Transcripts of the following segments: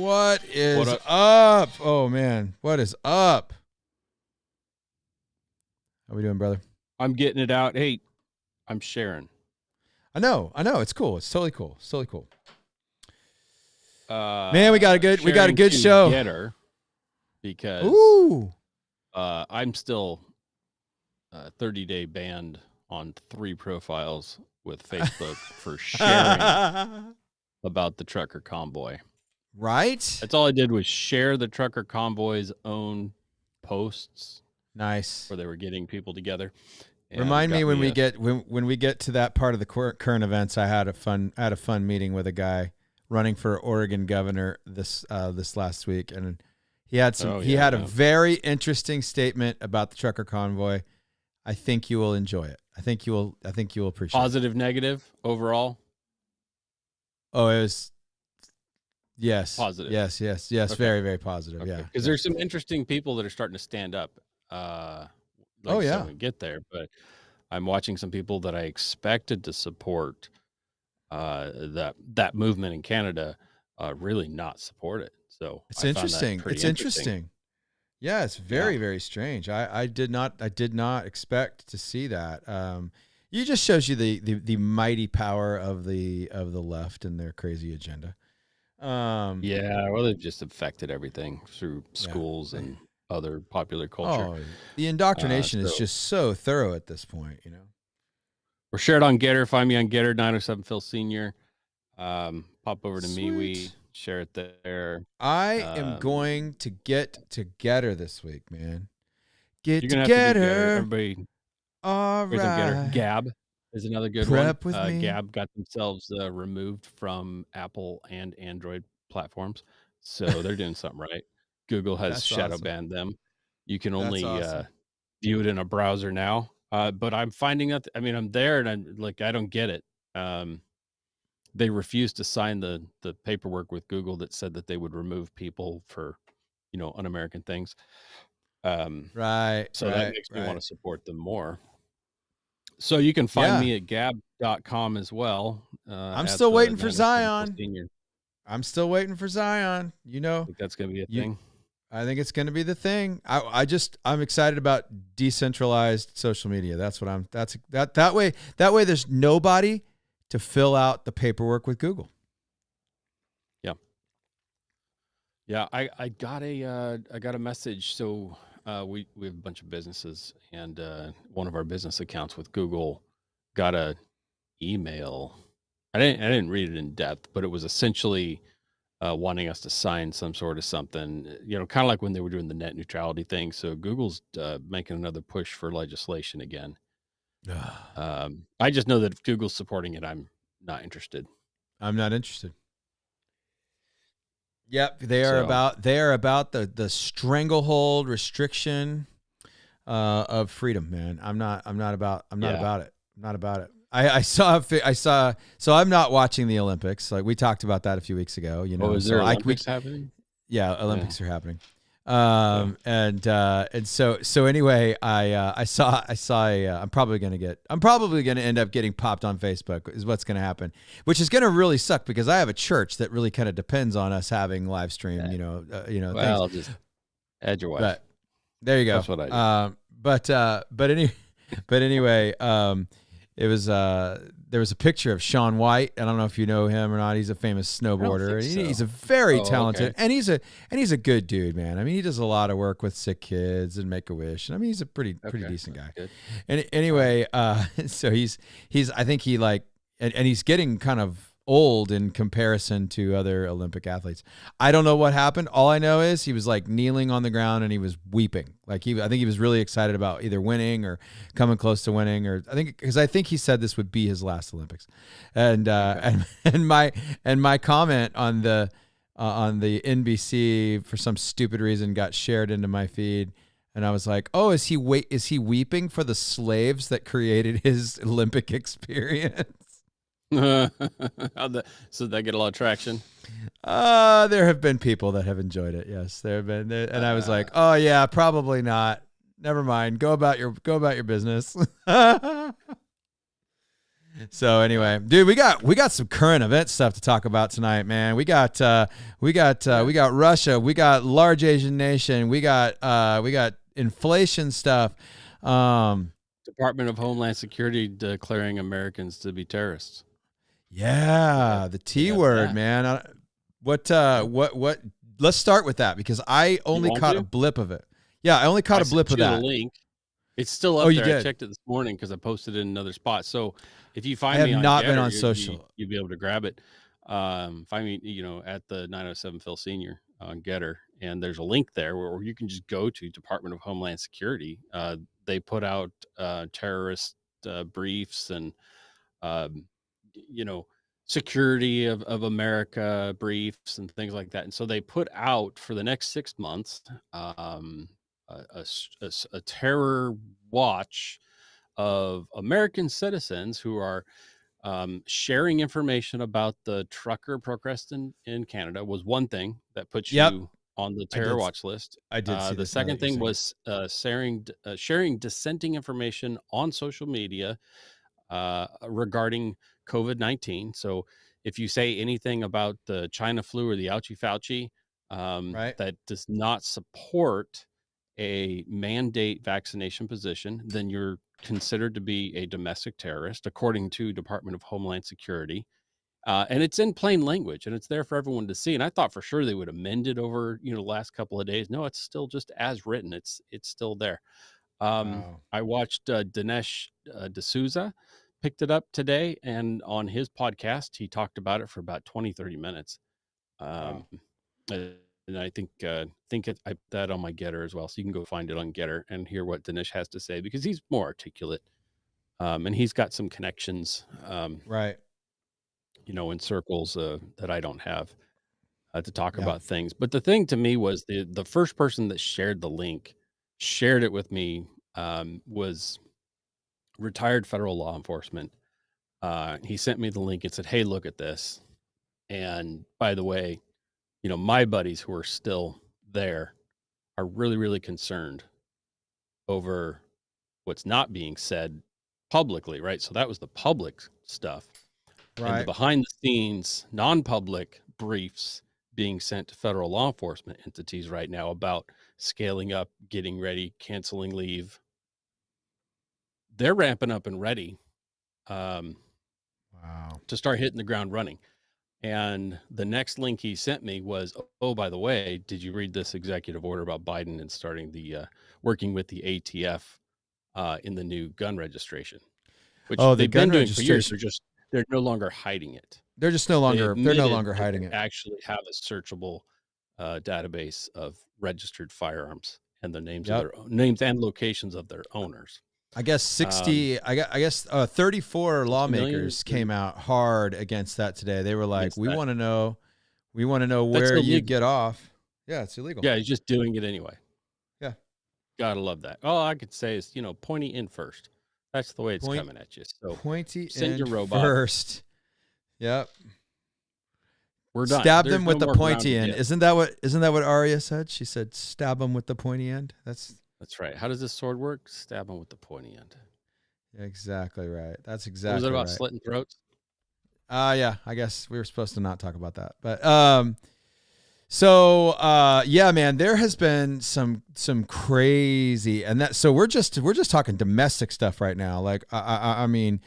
What is What up? Oh, man. What is up? How we doing, brother? I'm getting it out. Hey, I'm sharing. I know. It's cool. It's totally cool. It's totally cool. Man, we got a good show. Getter because I'm still 30-day banned on 3 profiles with Facebook for sharing about the trucker convoy. Right? That's all I did was share the trucker convoy's own posts. Nice. Where they were getting people together. Remind me when we get to that part of the current events. I had a fun meeting with a guy running for Oregon governor this last week, and he had a very interesting statement about the trucker convoy. I think you will enjoy it. I think you will appreciate it. Positive, negative overall. Oh, it was. Yes. Positive. Yes. Okay. Very, very positive. Okay. Yeah. Because there's some interesting people that are starting to stand up. When we get there, but I'm watching some people that I expected to support that movement in Canada really not support it. So it's interesting. It's interesting. Yeah, it's very, very strange. I did not expect to see that. It just shows you the mighty power of the left and their crazy agenda. Well, they've just affected everything through schools and other popular culture. Oh, the indoctrination is just so thorough at this point, you know. We're shared on Getter. Find me on Getter, 907 Phil Senior. Pop over to MeWe, share it there. I am going to get to Getter this week, man. Get together. Everybody. All right. Gab is another good one. With me. Gab got themselves removed from Apple and Android platforms, so they're doing something right. Google has shadow banned them. You can only view it in a browser now. But I'm finding out, I'm there and I'm like, I don't get it. They refused to sign the paperwork with Google that said that they would remove people for, un-American things. Right. So that makes me want to support them more. So you can find me at gab.com as well. I'm still waiting for Zion. I'm still waiting for Zion. I think that's going to be a thing. I think it's going to be the thing. I'm excited about decentralized social media. That way there's nobody to fill out the paperwork with Google. Yeah. Yeah. I got a message. So we have a bunch of businesses, and one of our business accounts with Google got a email. I didn't read it in depth, but it was essentially wanting us to sign some sort of something, kind of like when they were doing the net neutrality thing. So Google's making another push for legislation again. I just know that if Google's supporting it, I'm not interested. I'm not interested. Yep, they are about the stranglehold restriction of freedom, man. I'm not about it. I saw. So I'm not watching the Olympics. Like we talked about that a few weeks ago. Is there Olympics happening? Yeah, Olympics are happening. And so anyway, I saw. I'm probably gonna end up getting popped on Facebook. Is what's gonna happen, which is gonna really suck because I have a church that really kind of depends on us having live stream. Well, just add your wife. But there you go. That's what I do. But anyway. It was there was a picture of Shaun White. I don't know if you know him or not. He's a famous snowboarder. He's a very talented, and he's a good dude, man. He does a lot of work with sick kids and Make-A-Wish. He's a pretty decent guy. Good. And anyway, so he's I think he and he's getting kind of old in comparison to other Olympic athletes. I don't know what happened. All I know is he was kneeling on the ground and he was weeping. I think he was really excited about either winning or coming close to winning, or I think he said this would be his last Olympics. And my comment on the NBC for some stupid reason got shared into my feed. And I was like, "Oh, is he weeping for the slaves that created his Olympic experience?" So they get a lot of traction. There have been people that have enjoyed it. Yes, there have been, and I was like, "Oh yeah, probably not. Never mind. Go about your business." So anyway, dude, we got some current event stuff to talk about tonight, man. We got Russia, we got large Asian nation, we got inflation stuff. Department of Homeland Security declaring Americans to be terrorists. Yeah, the T word, man. What? Let's start with that because I only caught a blip of it. Yeah, I only caught a blip of that. The link. It's still up there. I checked it this morning because I posted it in another spot. So if you find me on not Gettr, been on social, you'll be able to grab it. Find me, at the 907 Phil Senior on Gettr, and there's a link there where you can just go to Department of Homeland Security. They put out terrorist briefs and security of America briefs and things like that. And so they put out for the next 6 months a terror watch of American citizens who are sharing information about the trucker protest in Canada was one thing that puts you on the terror watch list. I did see the second thing was sharing dissenting information on social media regarding COVID-19. So if you say anything about the China flu or the Ouchie Fauci that does not support a mandate vaccination position, then you're considered to be a domestic terrorist, according to Department of Homeland Security. And it's in plain language, and it's there for everyone to see. And I thought for sure they would amend it over, the last couple of days. No, it's still just as written. It's still there. I watched Dinesh D'Souza picked it up today, and on his podcast, he talked about it for about 20, 30 minutes. And I think I put that on my Gettr as well. So you can go find it on Gettr and hear what Dinesh has to say, because he's more articulate. And he's got some connections, in circles that I don't have to talk about things. But the thing to me was the first person that shared the link, shared it with me, was retired federal law enforcement. He sent me the link and said, "Hey, look at this." And by the way, my buddies who are still there are really, really concerned over what's not being said publicly, right? So that was the public stuff. Right. And the behind the scenes, non-public briefs being sent to federal law enforcement entities right now about scaling up, getting ready, canceling leave. They're ramping up and ready to start hitting the ground running. And the next link he sent me was, oh, by the way, did you read this executive order about Biden and starting the working with the ATF in the new gun registration? Which they've been doing for years. They're no longer hiding it. They're no longer hiding it. Actually have a searchable database of registered firearms and the names of their names and locations of their owners. I guess 34 lawmakers came out hard against that today. They were like, we want to know where you get off. Yeah, it's illegal. Yeah, he's just doing it anyway. Yeah. Gotta love that. All I could say is, pointy in first. That's the way it's coming at you. So pointy send in your robot first. Yep. We're done. Stab them with the pointy end. Isn't that what Arya said? She said, stab them with the pointy end. That's right. How does this sword work? Stab them with the pointy end. Exactly right. That's exactly was it about right. slitting throats? Yeah, I guess we were supposed to not talk about that. But yeah, man, there has been some crazy, and that, so we're just talking domestic stuff right now. Like, I mean,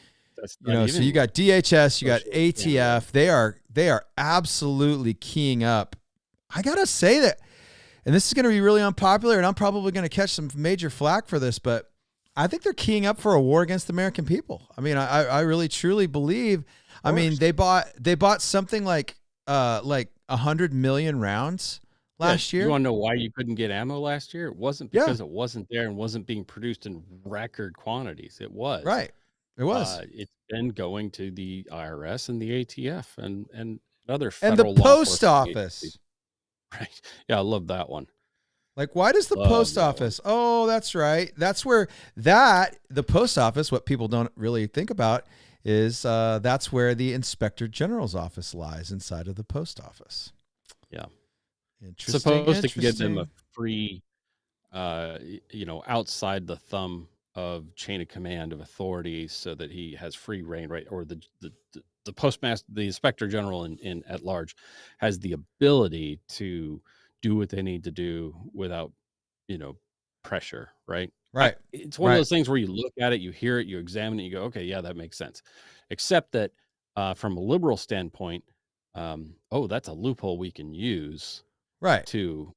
so you got DHS, you got ATF. They are absolutely keying up. I gotta say that, and this is going to be really unpopular, and I'm probably going to catch some major flack for this, but I think they're keying up for a war against the American people. I mean, I really truly believe. I mean, they bought something like 100 million rounds last year. You want to know why you couldn't get ammo last year? It wasn't because it wasn't there and wasn't being produced in record quantities. It was. Right. It was. It's been going to the IRS and the ATF and other federal and the post office. Agencies. Right. Yeah, I love that one. Like, why does the post office? Oh, that's right. That's where the post office, what people don't really think about is that's where the Inspector General's office lies, inside of the post office. Yeah. Interesting. Supposed to give them a free, outside the thumb of chain of command of authority so that he has free reign, right? Or the postmaster, the inspector general in at large has the ability to do what they need to do without, you know, pressure, right? Right. It's one of those things where you look at it, you hear it, you examine it, you go, okay, yeah, that makes sense. Except that from a liberal standpoint, that's a loophole we can use Right. to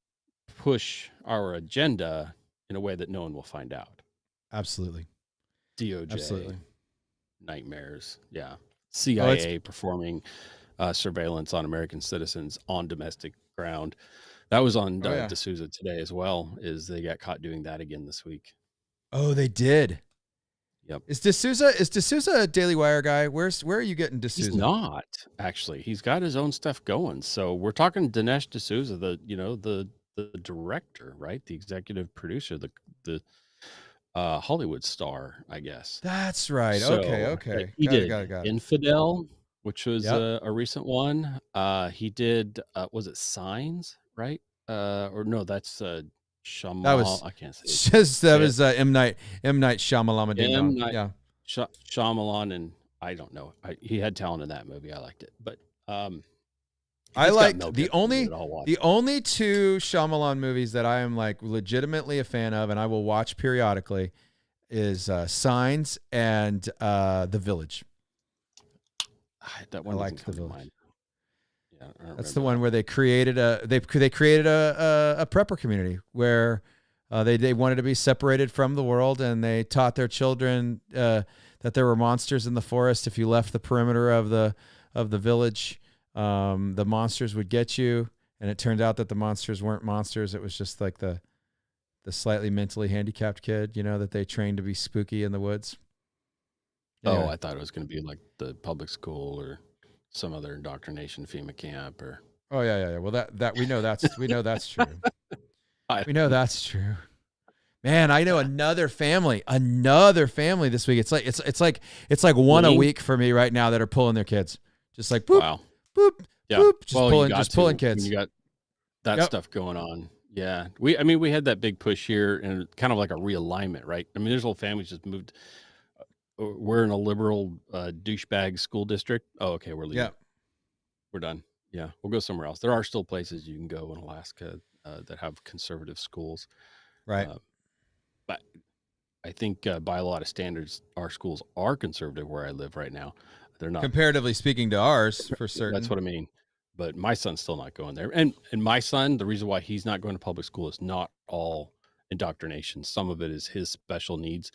push our agenda in a way that no one will find out. Absolutely. DOJ, Absolutely. nightmares. Yeah. CIA performing surveillance on American citizens on domestic ground. That was on D'Souza today as well, is they got caught doing that again this week. Oh, they did. Yep. Is D'Souza a Daily Wire guy? Where are you getting D'Souza? He's not, actually. He's got his own stuff going. So we're talking Dinesh D'Souza, the director, right? The executive producer, the Hollywood star, I guess. That's right. So, okay. He did Got it. Infidel, which was a recent one. He did was it Signs, right? Or no, that's Shyamalan. That was I can't say. That was M. Night Shyamalan. M. Night Yeah. Shyamalan, and I don't know. He had talent in that movie. I liked it, but I liked the only two Shyamalan movies that I am like legitimately a fan of, and I will watch periodically, is Signs and The Village. That one I liked The Village. Mind. Yeah, that's the one where they created a prepper community where they wanted to be separated from the world, and they taught their children that there were monsters in the forest. If you left the perimeter of the village, the monsters would get you. And it turned out that the monsters weren't monsters. It was just like the slightly mentally handicapped kid, that they trained to be spooky in the woods. Anyway. I thought it was going to be like the public school or some other indoctrination FEMA camp or. Oh yeah. Well, that we know that's true. We know that's true. Man, I know another family this week. It's like one a week for me right now that are pulling their kids. Just like boop, boop, boop, just pulling kids. You got that stuff going on. Yeah. We had that big push here and kind of like a realignment, right? I mean, there's whole families just moved. We're in a liberal douchebag school district. Oh, okay. We're leaving. Yeah. We're done. Yeah. We'll go somewhere else. There are still places you can go in Alaska that have conservative schools. Right. But I think by a lot of standards, our schools are conservative where I live right now. They're not. Comparatively speaking to ours, for certain. That's what I mean. But my son's still not going there. And my son, the reason why he's not going to public school is not all indoctrination. Some of it is his special needs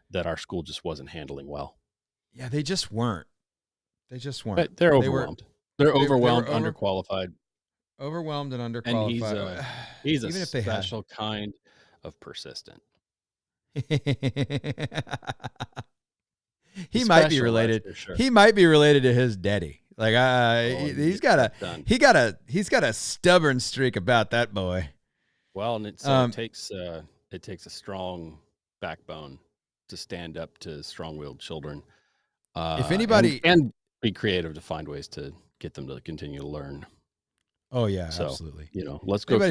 that our school just wasn't handling well. Yeah, they just weren't. But they're overwhelmed. They're overwhelmed, underqualified. Overwhelmed and underqualified. And he's a special kind of persistent. He might be related. Sure. He might be related to his daddy. Like he's got a stubborn streak about that boy. Well, and it takes a strong backbone to stand up to strong-willed children. If anybody and be creative to find ways to get them to continue to learn. Oh yeah, absolutely. Let's go. If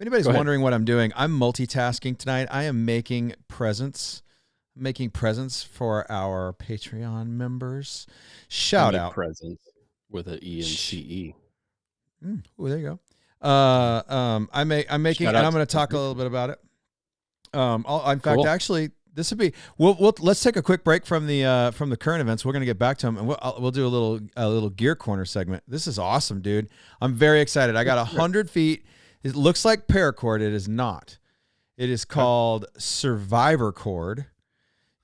anybody's wondering what I'm doing, I'm multitasking tonight. I am making presents for our Patreon members. Shout out presents with an E and CE. Oh, there you go. I'm making, and I'm going to talk a little bit about it. In fact, actually, this would be. Let's take a quick break from the current events. We're going to get back to them, and we'll do a little gear corner segment. This is awesome, dude. I'm very excited. I got 100 feet. It looks like paracord. It is not. It is called Survivor Cord.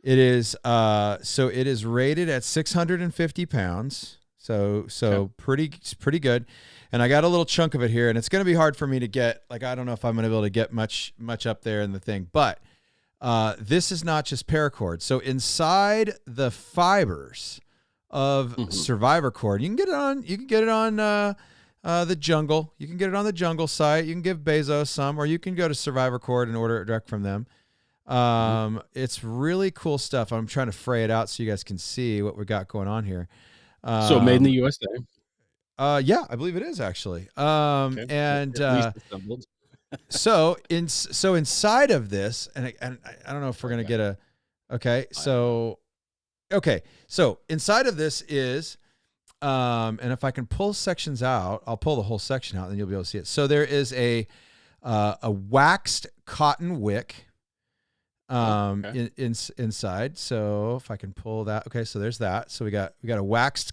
It is so it is rated at 650 pounds. So pretty good. And I got a little chunk of it here, and it's going to be hard for me to get. Like, I don't know if I'm going to be able to get much up there in the thing, but this is not just paracord. So inside the fibers of Survivor Cord, you can get it on the Jungle. You can get it on the Jungle site. You can give Bezos some, or you can go to Survivor Cord and order it direct from them. It's really cool stuff. I'm trying to fray it out so you guys can see what we got going on here. So made in the USA. Yeah, I believe it is actually. Okay. And So inside of this, and I don't know if we're gonna get a. Okay, so inside of this is, and if I can pull sections out, I'll pull the whole section out, and you'll be able to see it. So there is a waxed cotton wick, inside. So if I can pull that, okay, so there's that. So we got a waxed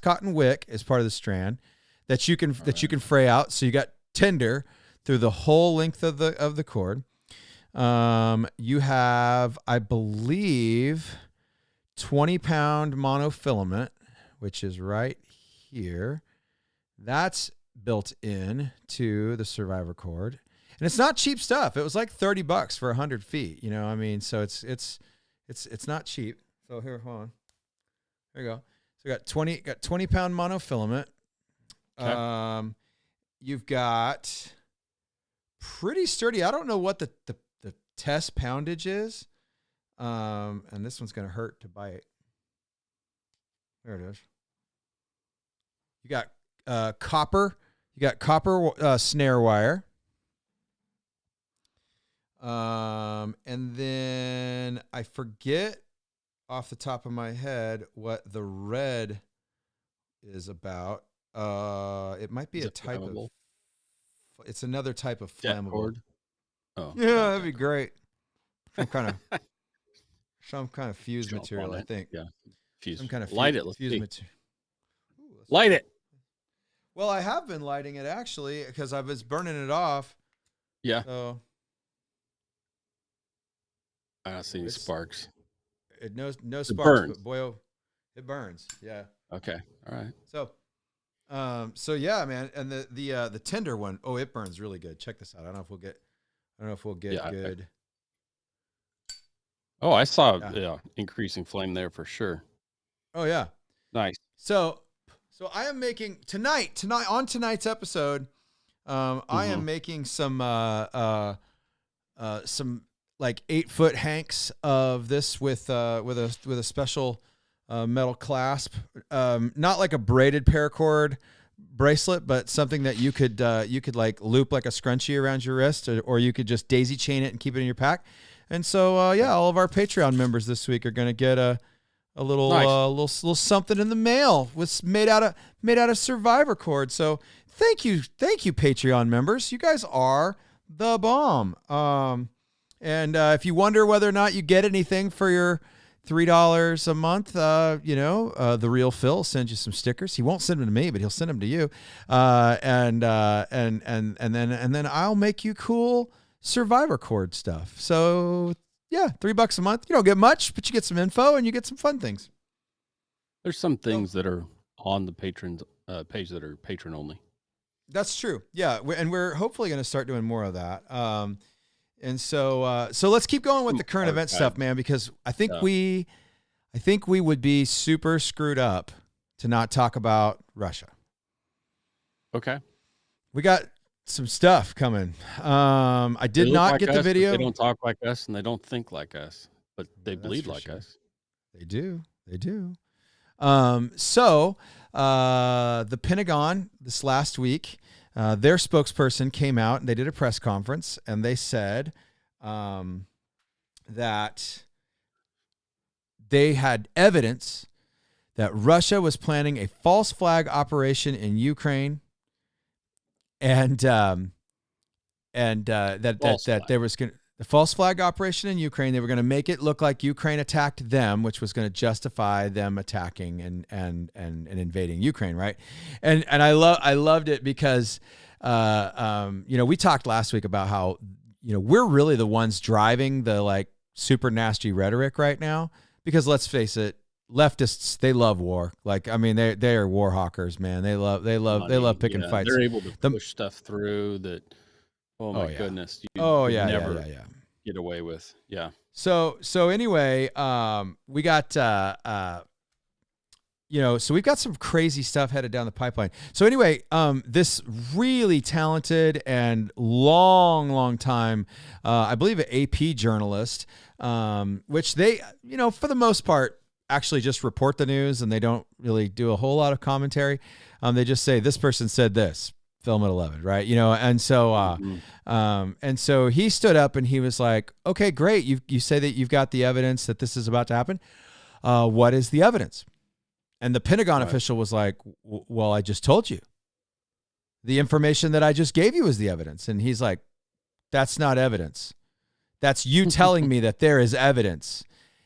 cotton wick as part of the strand that you can fray out. So you got tinder through the whole length of the cord. You have, I believe, 20-pound monofilament, which is right here. That's built in to the Survivor cord, and it's not cheap stuff. It was like $30 for 100 feet. You know, I mean, so it's not cheap. So here, hold on. There you go. So got 20-pound monofilament. Okay. You've got pretty sturdy. I don't know what the test poundage is. And this one's going to hurt to bite. There it is. You got copper. You got copper snare wire. And then I forget off the top of my head what the red is about. It might be a type flammable? it's another type of Jet flammable. cord? Oh, Yeah, not that'd be jet great. Some kind of fused cord. Jump material, on I it. think. Yeah. Fuse. Some kind of Light it. Let's fused see. material. Light it. Well, I have been lighting it actually because I was burning it off. Yeah. So I don't see any It's- sparks. it no sparks, burns. but boy, oh, it burns. Yeah. Okay. All right. So yeah, man, and the tinder one, oh, it burns really good. Check this out. I don't know if we'll get Yeah, okay. good. Oh, I saw Yeah. increasing flame there for sure. Oh yeah. Nice. So I am making tonight on tonight's episode. I am making some like 8-foot hanks of this with a special metal clasp, not like a braided paracord bracelet, but something that you could like loop like a scrunchie around your wrist, or you could just daisy chain it and keep it in your pack. And so all of our Patreon members this week are going to get a little Nice. little something in the mail with made out of Survivor cord. So thank you Patreon members. You guys are the bomb. And if you wonder whether or not you get anything for your $3 a month, the real Phil sends you some stickers. He won't send them to me, but he'll send them to you. And then I'll make you cool Survivor cord stuff. So yeah, $3 a month. You don't get much, but you get some info and you get some fun things. There's some things that are on the patrons page that are patron only. That's true. Yeah, we're hopefully going to start doing more of that. And so let's keep going with the current event stuff, man, because I think we would be super screwed up to not talk about Russia. Okay. We got some stuff coming. I did not get the video. They don't talk like us and they don't think like us, but they That's bleed for like sure. us. They do. So the Pentagon this last week, their spokesperson came out and they did a press conference and they said that they had evidence that Russia was planning a false flag operation in Ukraine, and that there was the false flag operation in Ukraine. They were going to make it look like Ukraine attacked them, which was going to justify them attacking and invading Ukraine, right? And I loved it because we talked last week about how we're really the ones driving the like super nasty rhetoric right now, because let's face it, leftists, they love war. Like, I mean, they are war hawkers, man. They love picking fights. They're able to push stuff through that. Oh my goodness. You never get away with. Yeah. So anyway, we got, so we've got some crazy stuff headed down the pipeline. So anyway, this really talented and long time, I believe an AP journalist, which they, for the most part, actually just report the news and they don't really do a whole lot of commentary. They just say, this person said this. film at 11, right? You know, and so he stood up and he was like, okay, great. You say that you've got the evidence that this is about to happen. What is the evidence? And the Pentagon official was like, well, I just told you. The information that I just gave you is the evidence. And he's like, that's not evidence. That's you telling me that there is evidence.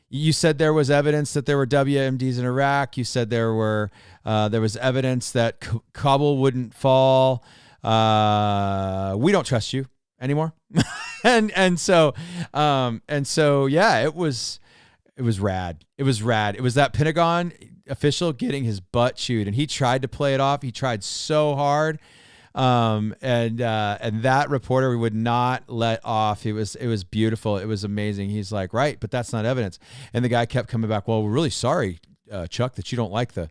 You said there was evidence that there were WMDs in Iraq. You said there was evidence that Kabul wouldn't fall. We don't trust you anymore. and so yeah, it was rad. It was rad. It was that Pentagon official getting his butt chewed, and he tried to play it off. He tried so hard. And that reporter would not let off. It was beautiful. It was amazing. He's like, right, but that's not evidence. And the guy kept coming back. Well, we're really sorry, Chuck, that you don't like the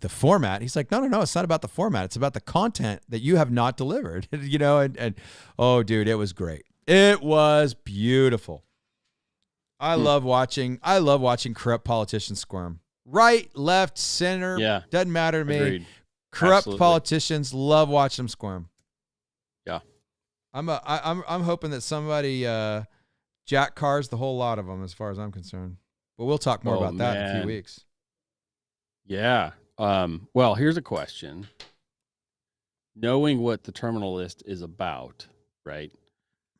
format. He's like, no, it's not about the format. It's about the content that you have not delivered, you know? And oh dude, it was great. It was beautiful. I love watching corrupt politicians squirm. Right, left, center. Yeah. Doesn't matter to me. Agreed. Corrupt Absolutely. politicians, love watching them squirm. Yeah. I'm hoping that somebody Jack Carr's the whole lot of them, as far as I'm concerned. But we'll talk more about that in a few weeks. Yeah. Well, here's a question. Knowing what the Terminal List is about, right?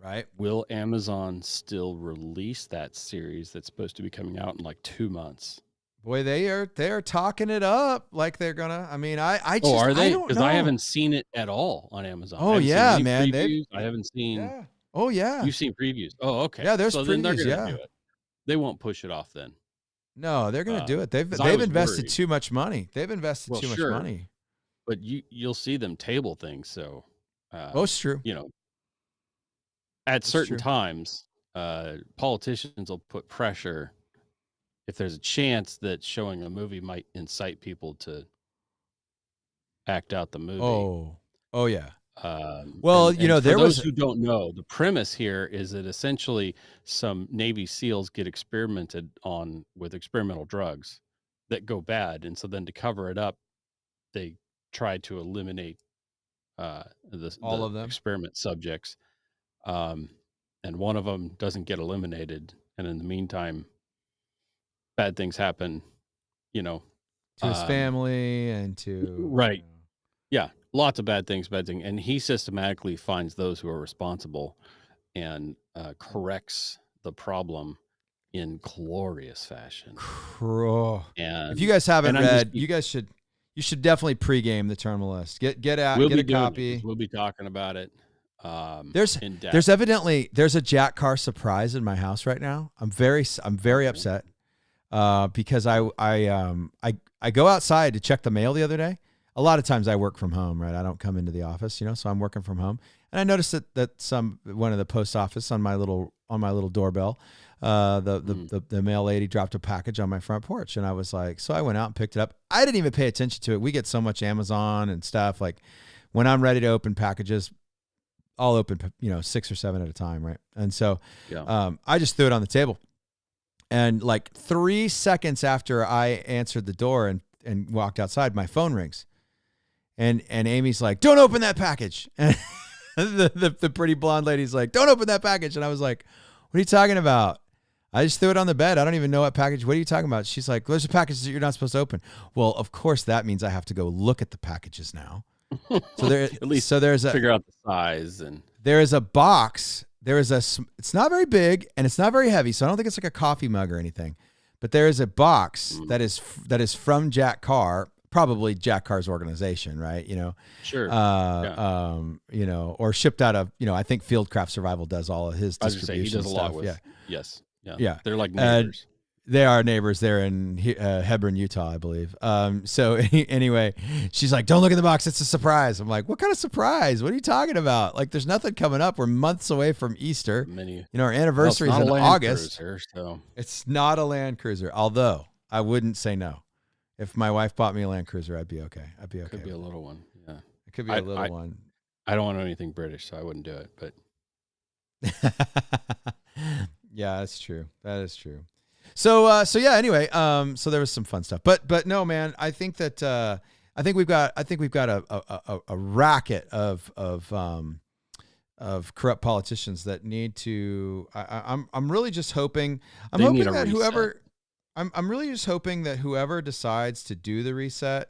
Right. Will Amazon still release that series that's supposed to be coming out in like 2 months? Boy, they're talking it up like they're gonna. I mean, I just are they? Because I haven't seen it at all on Amazon. Oh yeah, man. I haven't seen. Yeah. Oh yeah. You've seen previews. Oh okay. Yeah, there's so previews. Then they're gonna yeah. do it. They won't push it off then. No, they're gonna do it. They've invested worried. Too much money. They've invested too much money. But you'll see them table things. So. It's true. You know. At certain times, politicians will put pressure. If there's a chance that showing a movie might incite people to act out the movie. Oh yeah. Well, and for those who don't know, the premise here is that essentially some Navy SEALs get experimented on with experimental drugs that go bad. And so then to cover it up, they try to eliminate all of them experiment subjects. And one of them doesn't get eliminated. And in the meantime, bad things happen, you know, to his family and to right. Yeah. Lots of bad things. And he systematically finds those who are responsible and corrects the problem in glorious fashion. And if you guys haven't read, you should definitely pregame the Terminal List. Get out, get a copy. We'll be talking about it. There's a Jack Carr surprise in my house right now. I'm very upset. Because I go outside to check the mail the other day. A lot of times I work from home, right? I don't come into the office, you know, so I'm working from home. And I noticed that one of the post office on my little doorbell, the mail lady dropped a package on my front porch, and I was like, so I went out and picked it up. I didn't even pay attention to it. We get so much Amazon and stuff. Like when I'm ready to open packages, I'll open 6 or 7 at a time, right? And so I just threw it on the table. And like 3 seconds after I answered the door and walked outside, my phone rings. And Amy's like, don't open that package. And the pretty blonde lady's like, don't open that package. And I was like, what are you talking about? I just threw it on the bed. I don't even know what package. What are you talking about? She's like, there's a package that you're not supposed to open. Well, of course, that means I have to go look at the packages now. So there's figure out the size, and there is a box. It's not very big and it's not very heavy. So I don't think it's like a coffee mug or anything, but there is a box that is from Jack Carr, probably Jack Carr's organization, right? You know, sure. You know, or shipped out of, I think Fieldcraft Survival does all of his distribution he does a stuff. lot with, yeah. Yes. Yeah. They're like neighbors. They are neighbors there in Hebron, Utah, I believe. So anyway, she's like, don't look in the box. It's a surprise. I'm like, what kind of surprise? What are you talking about? Like, there's nothing coming up. We're months away from Easter. Our anniversary is in August. Cruiser, so. It's not a Land Cruiser, although I wouldn't say no. If my wife bought me a Land Cruiser, I'd be okay. It could be a little one. Yeah. It could be a little one. I don't want anything British, so I wouldn't do it. But yeah, that's true. That is true. So yeah, anyway, so there was some fun stuff, but no, man, I think that, I think we've got a racket of corrupt politicians that need to. I'm really just hoping. I'm They need hoping a that reset. I'm really just hoping that whoever decides to do the reset,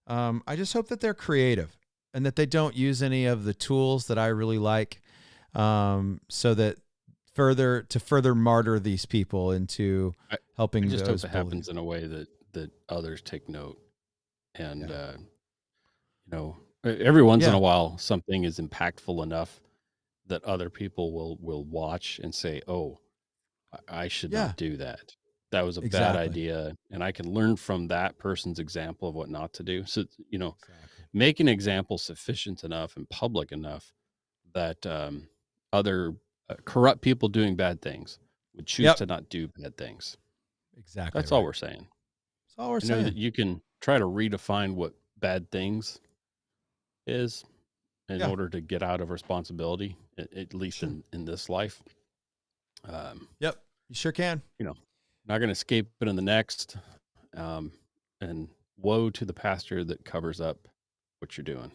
I just hope that they're creative and that they don't use any of the tools that I really like, so that further martyr these people into I helping just hope those it believe. happens in a way that others take note. And, Yeah. every once in Yeah. a while, something is impactful enough that other people will watch and say, "Oh, I should Yeah. not do that. That was a bad Exactly. idea." And I can learn from that person's example of what not to do. So, Exactly. make an example sufficient enough and public enough that other corrupt people doing bad things would choose Yep. to not do bad things. Exactly That's all right. we're saying. That's all we're I know that saying. you can try to redefine what bad things is in Yeah. order to get out of responsibility, at least Sure. in this life. Um, Yep. You sure can. you know, not going to escape it in the next. Um, and woe to the pastor that covers up what you're doing.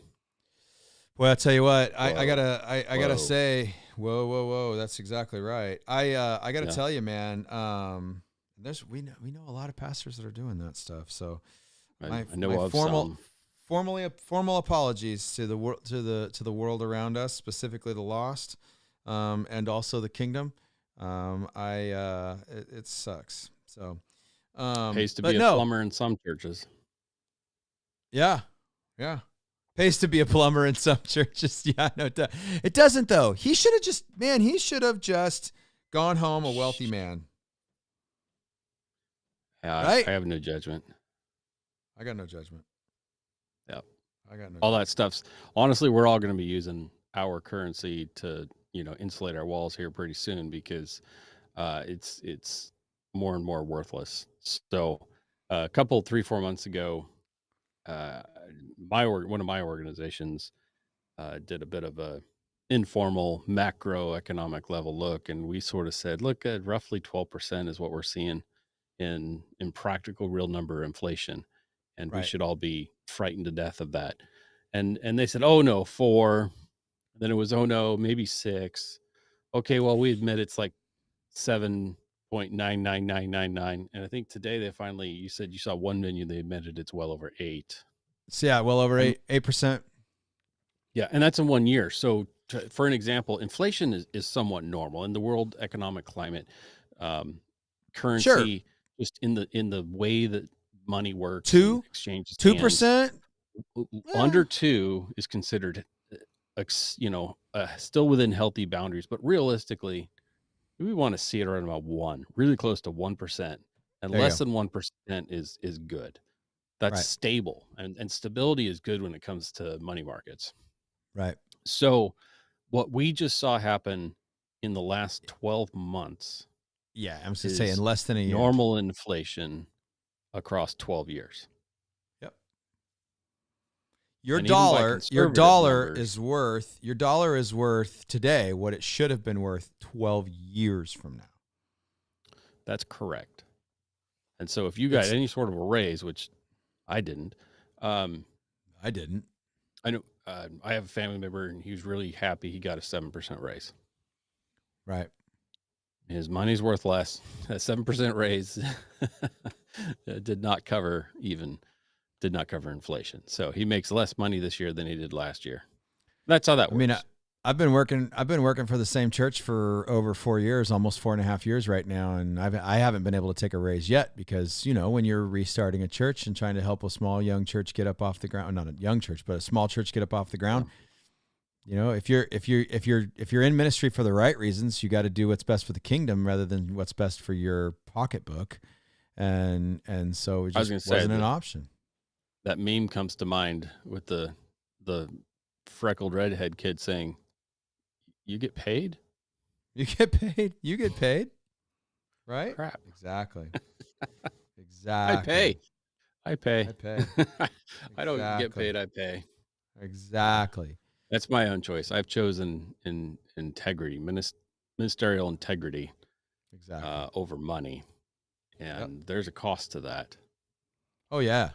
Well, I tell you what, Whoa, I gotta whoa, say, whoa. That's exactly right. I gotta yeah. tell you, man. We know a lot of pastors that are doing that stuff. So I my know of some. formal apologies to the world to the world around us, specifically the lost, and also the kingdom. It sucks. So, Pays to but be a no, plumber in some churches. yeah, yeah. Pays to be a plumber in some churches. Yeah, no, it doesn't though. He should have just gone home a wealthy man, Yeah, right? I have no judgment. I got no judgment. Yeah, I got no all that judgment. stuff's honestly, we're all going to be using our currency to insulate our walls here pretty soon because it's more and more worthless. So, a couple 3-4 months ago, uh, one of my organizations did a bit of a informal macroeconomic level look, and we sort of said, look, at roughly 12% is what we're seeing in practical real number inflation, and we Right. should all be frightened to death of that. And they said, oh no, 4. Then it was, oh no, maybe 6. Okay, well, we admit it's like 7.99999. And I think today you said you saw one menu, they admitted it's well over 8. So yeah, well over And 8%. yeah, and that's in 1 year. So for an example, inflation is somewhat normal in the world economic climate. Um, Sure. Currency, just in the way that money works and Two, exchanges hands, 2%. Yeah. under 2 is considered, still within healthy boundaries. But realistically, we want to see it around about 1, really close to 1%, and There you less go. than 1% is good. That's Right. stable, and stability is good when it comes to money markets. Right. So, what we just saw happen in the last 12 months Yeah, I'm just gonna say in is less than a year. normal inflation across 12 years. Yep. Your And even by dollar, conservative numbers, your dollar is worth today what it should have been worth 12 years from now. that's correct. And so, if you got It's any sort of a raise, which I didn't, um, I didn't. I know I have a family member and he was really happy he got a 7% raise. Right. His money's worth less. A 7% raise did not cover inflation. So he makes less money this year than he did last year. That's how that I mean, works. I've been working for the same church for over 4 years, almost 4.5 years right now, and I haven't been able to take a raise yet because when you're restarting a church and trying to help a small young church get up off the ground, not a young church, but a small church get up off the ground. Yeah. If you're in ministry for the right reasons, you got to do what's best for the kingdom rather than what's best for your pocketbook, and so it I was just going to say wasn't an that option. that meme comes to mind with the freckled redhead kid saying, "You get paid? You get paid. You get paid, right? Crap. Exactly. I Exactly. pay. I pay. I pay. I don't get Exactly. paid, I pay." Yeah. Exactly. That's my own choice. I've chosen in integrity, ministerial integrity Exactly. over money, Yep. and there's a cost to that. Oh yeah.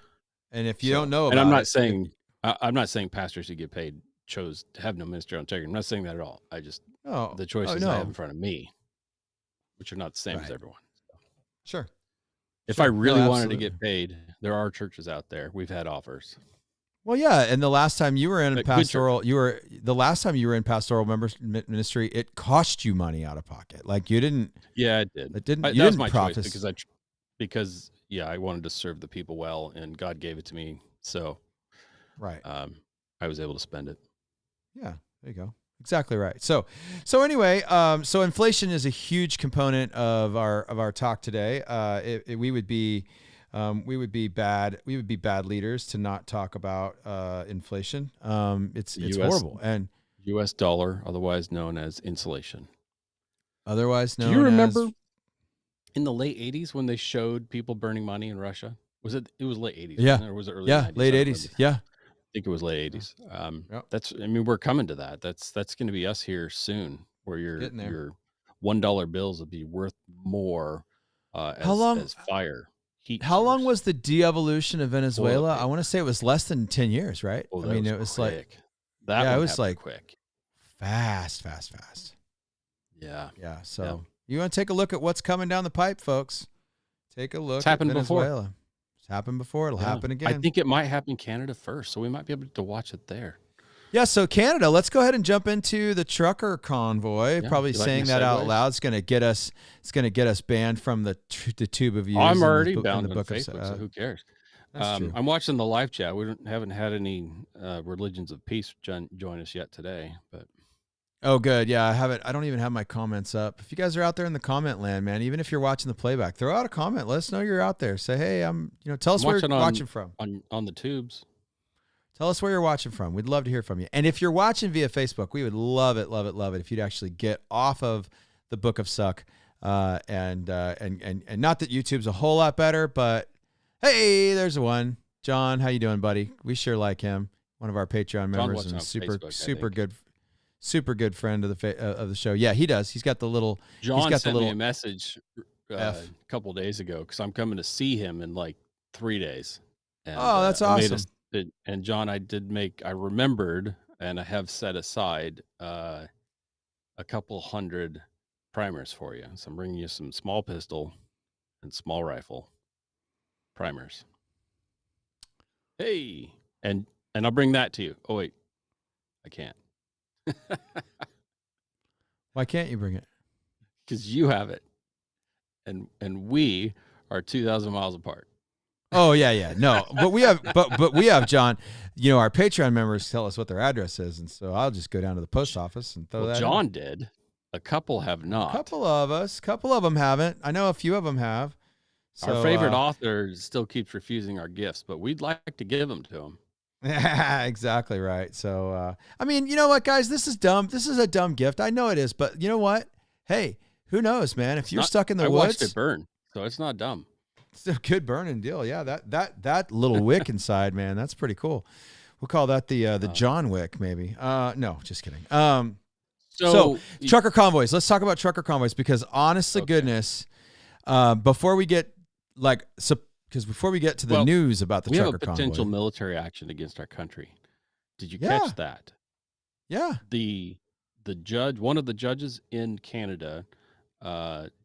And if you don't know about and I'm not it, saying I'm not saying pastors who get paid chose to have no ministerial integrity. I'm not saying that at all. I just the choices I have in front of me, which are not the same as everyone. Sure. If I really wanted to get paid, there are churches out there. We've had offers. Well, yeah, and the last time you were in pastoral, ministry, it cost you money out of pocket. Like you didn't. Yeah, it did. It didn't. That was my choice because I wanted to serve the people well, and God gave it to me. So, right. I was able to spend it. Yeah, there you go. Exactly right. So anyway, so inflation is a huge component of our talk today. We would be bad leaders to not talk about inflation. It's horrible. And U.S. dollar, otherwise known as insulation. Otherwise known. Do you remember in the late 80s when they showed people burning money in Russia? It was late 80s? Yeah. Or was it early 90s? Late 80s. Yeah. I think it was late 80s. Yep. We're coming to that. That's going to be us here soon, where your $1 bills will be worth more as fire. Heat. How long was the de-evolution of Venezuela? I want to say it was less than 10 years, right? Oh, I mean, it was quick. like that. It was like quick, fast. Yeah. So you want to take a look at what's coming down the pipe, folks? Take a look. It's happened Venezuela. Before. Happened before. It'll happen again. I think it might happen in Canada first, so we might be able to watch it there. Yeah, so Canada, let's go ahead and jump into the trucker convoy. Probably saying that out loud is going to get us. It's going to get us banned from the tube of views. I'm already bound on Facebook, so who cares? I'm watching the live chat. We haven't had any religions of peace join us yet today, but. Oh, good. Yeah, I haven't. I don't even have my comments up. If you guys are out there in the comment land, man, even if you're watching the playback, throw out a comment. Let us know you're out there. Say, hey, tell us where you're watching from. On the tubes. Tell us where you're watching from. We'd love to hear from you. And if you're watching via Facebook, we would love it if you'd actually get off of the Book of Suck. And not that YouTube's a whole lot better, but hey, there's one. John, how you doing, buddy? We sure like him. One of our Patreon members and super good friend of the show. Yeah, he does. He's got the little. John sent me a message a couple days ago because I'm coming to see him in like 3 days. And, that's awesome. And John, I remembered, and I have set aside a couple hundred primers for you. So I'm bringing you some small pistol and small rifle primers. Hey, and I'll bring that to you. Oh wait, I can't. Why can't you bring it? Because you have it, and we are 2,000 miles apart. Oh yeah, no, but we have John. Our Patreon members tell us what their address is, and so I'll just go down to the post office and throw that. John did. A couple have not. A couple of them haven't. I know a few of them have. So, our favorite author still keeps refusing our gifts, but we'd like to give them to him. Yeah, exactly right. So, you know what, guys? This is dumb. This is a dumb gift. I know it is, but you know what? Hey, who knows, man? If you're stuck in the woods, I watched it burn, so it's not dumb. It's a good burning deal. Yeah, that little wick inside, man, that's pretty cool. We'll call that the John Wick, maybe. No, just kidding. So trucker convoys. Let's talk about trucker convoys because, honest to goodness, before we get to the news about the trucker convoy, we have a potential military action against our country. Did you catch that? Yeah. The judge, one of the judges in Canada,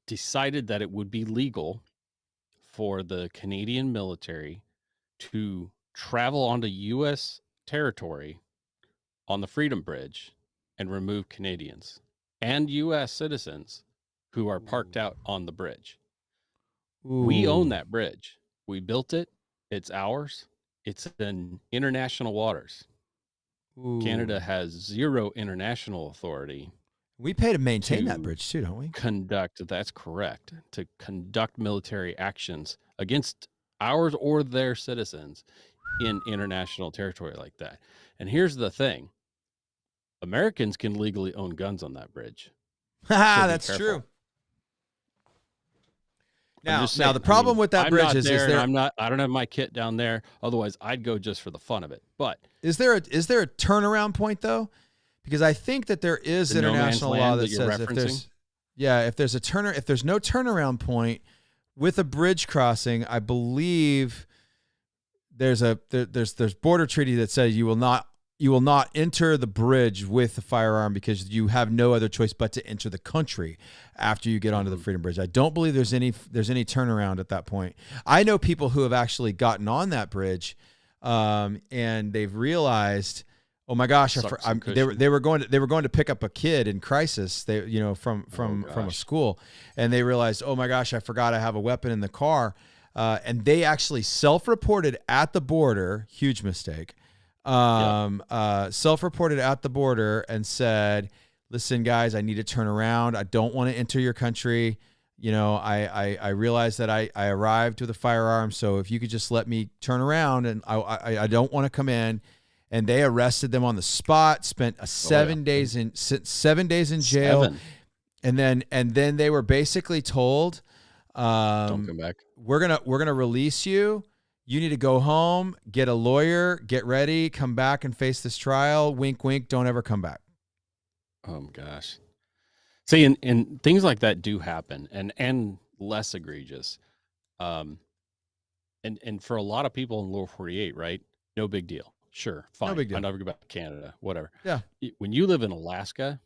decided that it would be legal for the Canadian military to travel onto U.S. territory on the Freedom Bridge and remove Canadians and U.S. citizens who are parked out on the bridge. Ooh. We own that bridge. We built it. It's ours. It's in international waters. Ooh. Canada has zero international authority. We pay to maintain that bridge too, don't we? That's correct. To conduct military actions against ours or their citizens in international territory like that. And here's the thing. Americans can legally own guns on that bridge. That's true. Now the problem with that bridge is I don't have my kit down there. Otherwise, I'd go just for the fun of it. But is there a turnaround point though? Because I think that there is international law that says if there's no turnaround point with a bridge crossing, I believe there's border treaty that says you will not enter the bridge with a firearm because you have no other choice but to enter the country after you get onto the Freedom Bridge. I don't believe there's any turnaround at that point. I know people who have actually gotten on that bridge, and they've realized, oh my gosh, they were going to pick up a kid in crisis. From a school, and they realized, oh my gosh, I forgot I have a weapon in the car, and they actually self-reported at the border. Huge mistake. Self-reported at the border and said, listen, guys, I need to turn around. I don't want to enter your country. I realized that I arrived with a firearm. So if you could just let me turn around, and I don't want to come in. And they arrested them on the spot, spent 7 days in jail. And then they were basically told, don't come back. We're going to release you. You need to go home, get a lawyer, get ready, come back and face this trial. Wink, wink. Don't ever come back. Oh my gosh. See, and things like that do happen, and less egregious. And for a lot of people in lower 48, right? No big deal. Sure. Fine. No big deal. I'll never go back to Canada, whatever. Yeah. When you live in Alaska,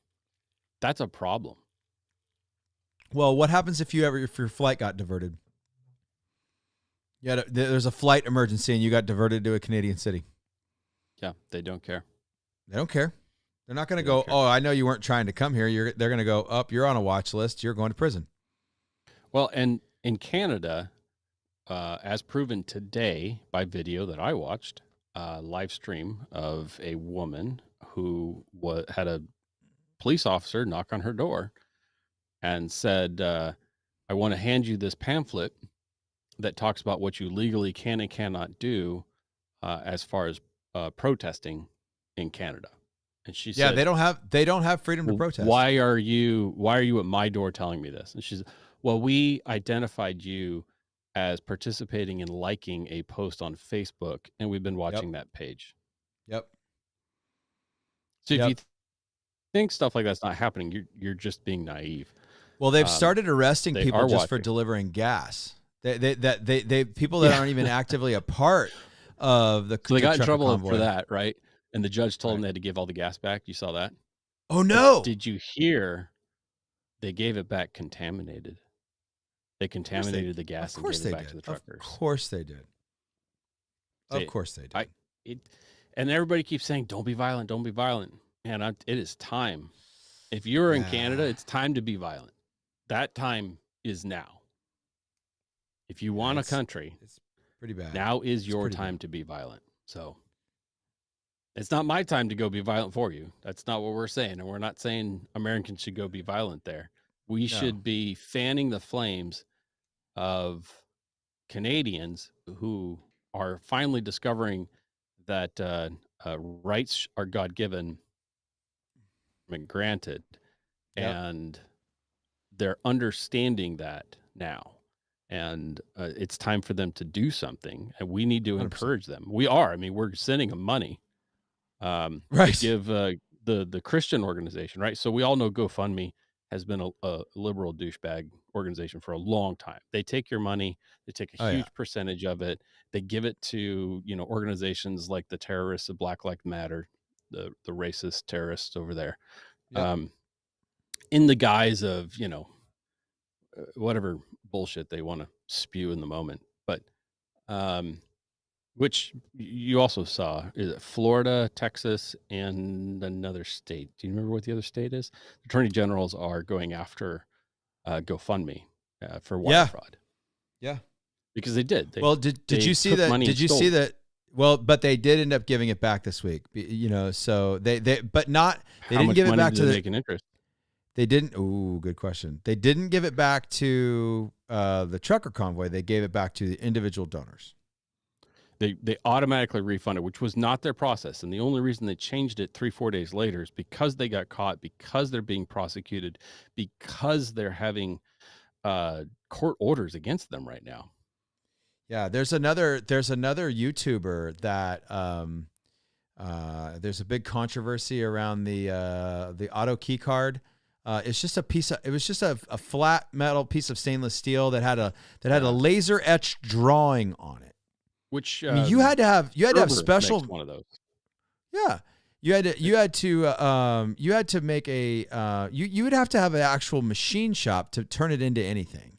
that's a problem. Well, what happens if your flight got diverted? Yeah, there's a flight emergency and you got diverted to a Canadian city. Yeah, they don't care. They don't care. They're not going to go, oh, I know you weren't trying to come here. They're going to go, you're on a watch list. You're going to prison. Well, and in Canada, as proven today by video that I watched, live stream of a woman who had a police officer knock on her door and said, I want to hand you this pamphlet that talks about what you legally can and cannot do as far as protesting in Canada. And she said, they don't have freedom to protest. Why are you at my door telling me this? And she's, well, we identified you as participating in liking a post on Facebook, and we've been watching that page. Yep. So if you think stuff like that's not happening, you're just being naive. Well, they've started arresting people just for delivering gas. They people that aren't even actively a part of the. So they got in trouble for that, right? And the judge told them they had to give all the gas back. You saw that? Oh no! But did you hear? They gave it back contaminated. They contaminated the gas and gave it back to the truckers. Of course they did. Of course they did. And everybody keeps saying, "Don't be violent. Don't be violent." Man, it is time. If you're in Canada, it's time to be violent. That time is now. If you want a country, it's pretty bad. Now is your time to be violent. So it's not my time to go be violent for you. That's not what we're saying. And we're not saying Americans should go be violent there. We should be fanning the flames of Canadians who are finally discovering that rights are God-given and granted. And they're understanding that now. And it's time for them to do something. And we need to 100%. Encourage them. We are. I mean, we're sending them money to give the Christian organization, right? So we all know GoFundMe has been a liberal douchebag organization for a long time. They take your money, they take a huge percentage of it, they give it to organizations like the terrorists of Black Lives Matter, the racist terrorists over there, in the guise of whatever bullshit they want to spew in the moment. But which you also saw, is it Florida, Texas, and another state? Do you remember what the other state is? The attorney generals are going after GoFundMe for wire fraud. Yeah, because they did. Did you see that? Did you see that? Well, but they did end up giving it back this week. So they didn't give it back to make an interest. They didn't. Ooh, good question. They didn't give it back to the trucker convoy. They gave it back to the individual donors. They automatically refunded, which was not their process. And the only reason they changed it 3-4 days later is because they got caught, because they're being prosecuted, because they're having court orders against them right now. Yeah, there's another YouTuber that there's a big controversy around the auto key card. It's just it was just a flat metal piece of stainless steel that had a laser etched drawing on it. Which I mean, you had to have Gerber special. makes one of those. Yeah, you had to make a you would have to have an actual machine shop to turn it into anything.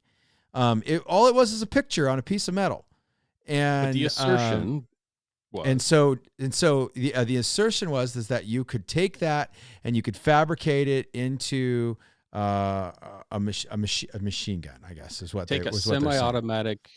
All it was is a picture on a piece of metal, and But the assertion was, and so the assertion was is that you could take that and you could fabricate it into a machine gun, I guess is what take they a was what they're saying. semi-automatic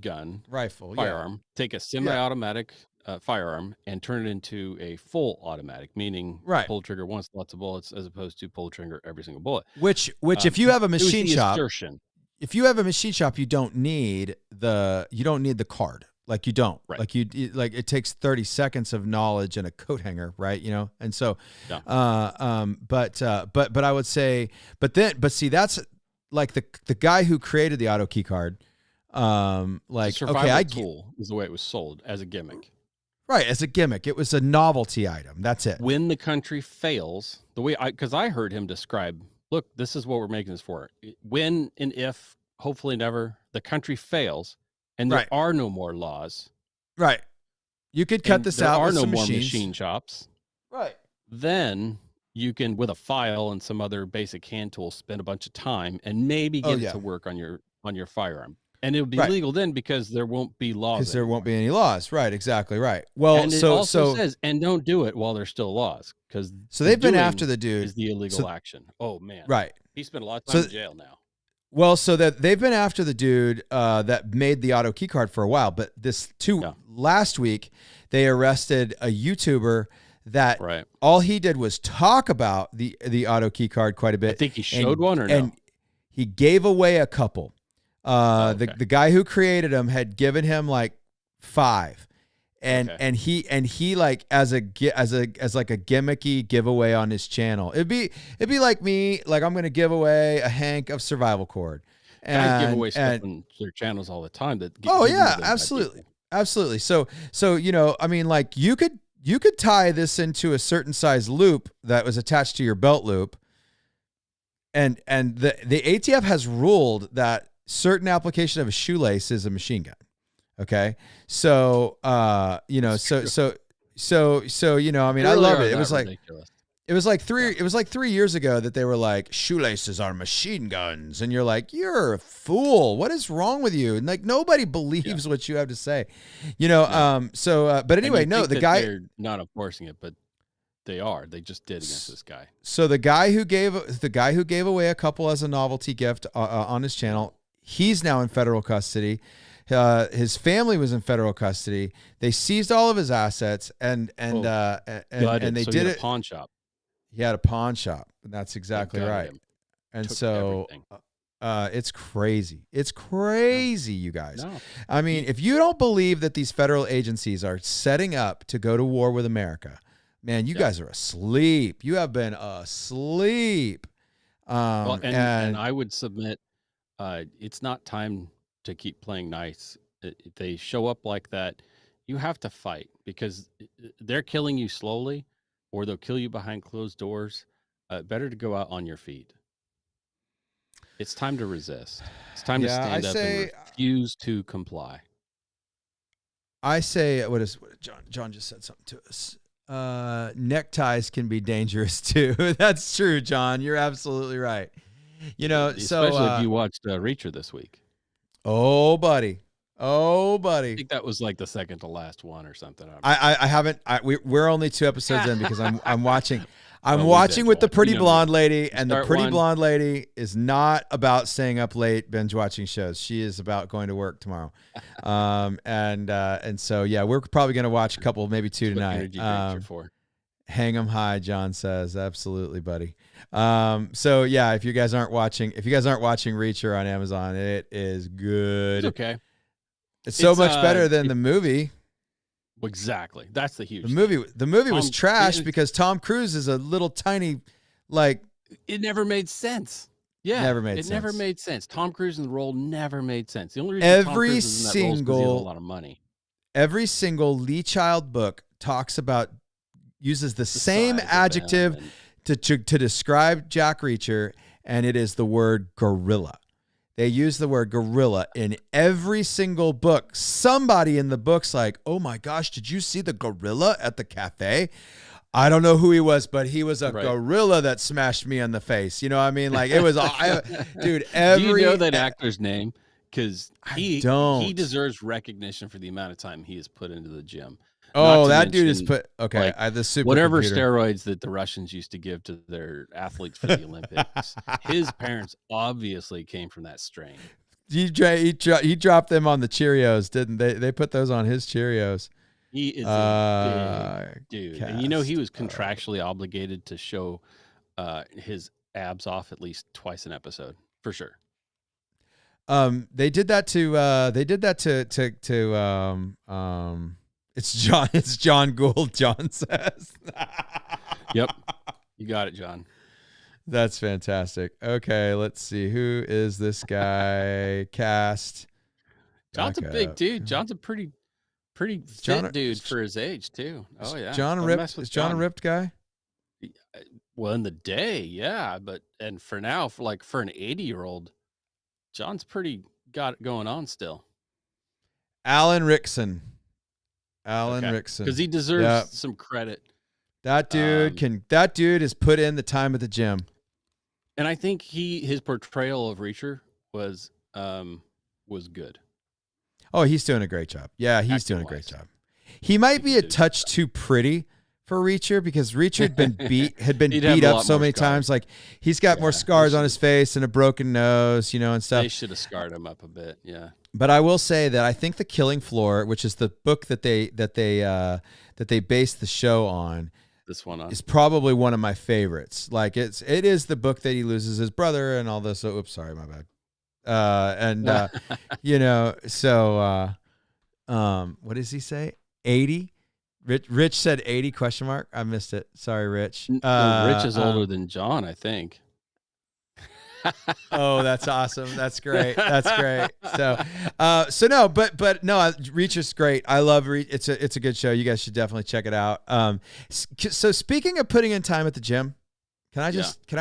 gun, Rifle, firearm, take a semi-automatic firearm and turn it into a full automatic, meaning Right. pull trigger once, lots of bullets, as opposed to pull trigger every single bullet. Which if you have a It was machine the shop, assertion. if you have a machine shop, you don't need the card. Like you don't. Right. Like like it takes 30 seconds of knowledge and a coat hanger, right? You know, and so, Yeah. but I would say, but see, that's like the guy who created the auto key card, like Survival okay, tool is the way it was sold as a gimmick. Right, as a gimmick, it was a novelty item. That's it. When the country fails, the way because I heard him describe, look, this is what we're making this for. When and if, hopefully never, the country fails and there Right. are no more laws. Right. You could cut and this there out are with no some more machines. machine shops. Right. Then you can, with a file and some other basic hand tools, spend a bunch of time and maybe get it to work on your firearm. And it'll be Right. legal then because there won't be laws. Because there won't anymore. be any laws. Right. Exactly. Right. Well, And it also says, and don't do it while there's still laws, because so they've been after the dude. is the illegal action. Oh man, Right. He spent a lot of time in jail now. Well, so that they've been after the dude that made the auto key card for a while, but last week they arrested a YouTuber that Right. all he did was talk about the auto key card quite a bit. I think he showed one or no? And he gave away a couple. Okay. The guy who created him had given him like 5, and Okay. he like as like a gimmicky giveaway on his channel. It'd be like me, like I'm gonna give away a hank of survival cord. Guys give away stuff on their channels all the time. Absolutely. So you know, I mean, like you could tie this into a certain size loop that was attached to your belt loop, and the ATF has ruled that certain application of a shoelace is a machine gun. Okay. So, you know, so, you know, I mean, I love it. It was ridiculous. it was like 3 years ago that they were like, shoelaces are machine guns. And you're like, you're a fool. What is wrong with you? And like, nobody believes what you have to say, you know? But anyway, no, the guy, they're not enforcing it, but they are. They just did against this guy. So the guy who gave away a couple as a novelty gift on his channel, he's now in federal custody. His family was in federal custody. They seized all of his assets and they did it. A pawn shop. He had a pawn shop. And that's exactly right. And so it's crazy. It's crazy, you guys. No. I mean, if you don't believe that these federal agencies are setting up to go to war with America, man, you guys are asleep. You have been asleep. And I would submit, it's not time to keep playing nice. If they show up like that, you have to fight, because they're killing you slowly, or they'll kill you behind closed doors. Better to go out on your feet. It's time to resist. It's time to stand up and refuse to comply. I say, what John just said something to us. Neckties can be dangerous too. That's true, John. You're absolutely right. You know, especially if you watched Reacher this week. Oh, buddy. I think that was like the second to last one or something. I haven't. We're only 2 episodes in because I'm watching. I'm watching with the pretty blonde lady, and the pretty blonde lady is not about staying up late binge watching shows. She is about going to work tomorrow. And so yeah, we're probably going to watch a couple, maybe 2 tonight. Hang 'em high, John says. Absolutely, buddy. So yeah, if you guys aren't watching Reacher on Amazon, it is good. It's okay. It's so much better than the movie. Exactly. That's the huge The movie was trash because Tom Cruise is a little tiny, like, it never made sense. Yeah. Never made sense. Tom Cruise in the role never made sense. The only reason Tom Cruise is in that role is because he had a lot of money. Every single Lee Child book uses the same adjective to describe Jack Reacher, and it is the word gorilla. they use the word gorilla in every single book. Somebody in the book's like, oh my gosh, did you see the gorilla at the cafe? I don't know who he was, but he was a gorilla that smashed me in the face. You know what I mean? Like, it was, dude, Do you know that actor's name? Because he deserves recognition for the amount of time he has put into the gym. Oh, that dude is put, okay. Like, the super whatever computer. steroids that the Russians used to give to their athletes for the Olympics, his parents obviously came from that strain. He dropped them on the Cheerios, didn't they? They put those on his Cheerios. He is a big dude. And you know, he was contractually obligated to show his abs off at least twice an episode, for sure. They did that to it's John Gould, John says. Yep. You got it, John. That's fantastic. Okay, let's see. Who is this guy? Cast. John's a big dude. John's a pretty fit dude for his age too. Oh yeah. Is John a ripped guy? Well, in the day, yeah, and for now, for an 80-year-old, John's pretty got it going on still. Alan Rickson. Rickson. Because he deserves some credit. That dude has put in the time at the gym. And I think his portrayal of Reacher was good. Oh, he's doing a great job. Yeah, he's doing a great job. He might be a touch too pretty for Reacher because Reacher had been beat up so many times. Like, he's got more scars on his face and a broken nose, and stuff. They should have scarred him up a bit. Yeah. But I will say that I think The Killing Floor, which is the book that they based the show on, is probably one of my favorites. Like, it is the book that he loses his brother and all this. So, oops, sorry, my bad. What does he say? 80? Rich said 80 ? I missed it. Sorry, Rich. Rich is older than John, I think. Oh, that's awesome. That's great. That's great. So no, but no, Reacher's great. I love Reach. It's a good show. You guys should definitely check it out. So speaking of putting in time at the gym, can I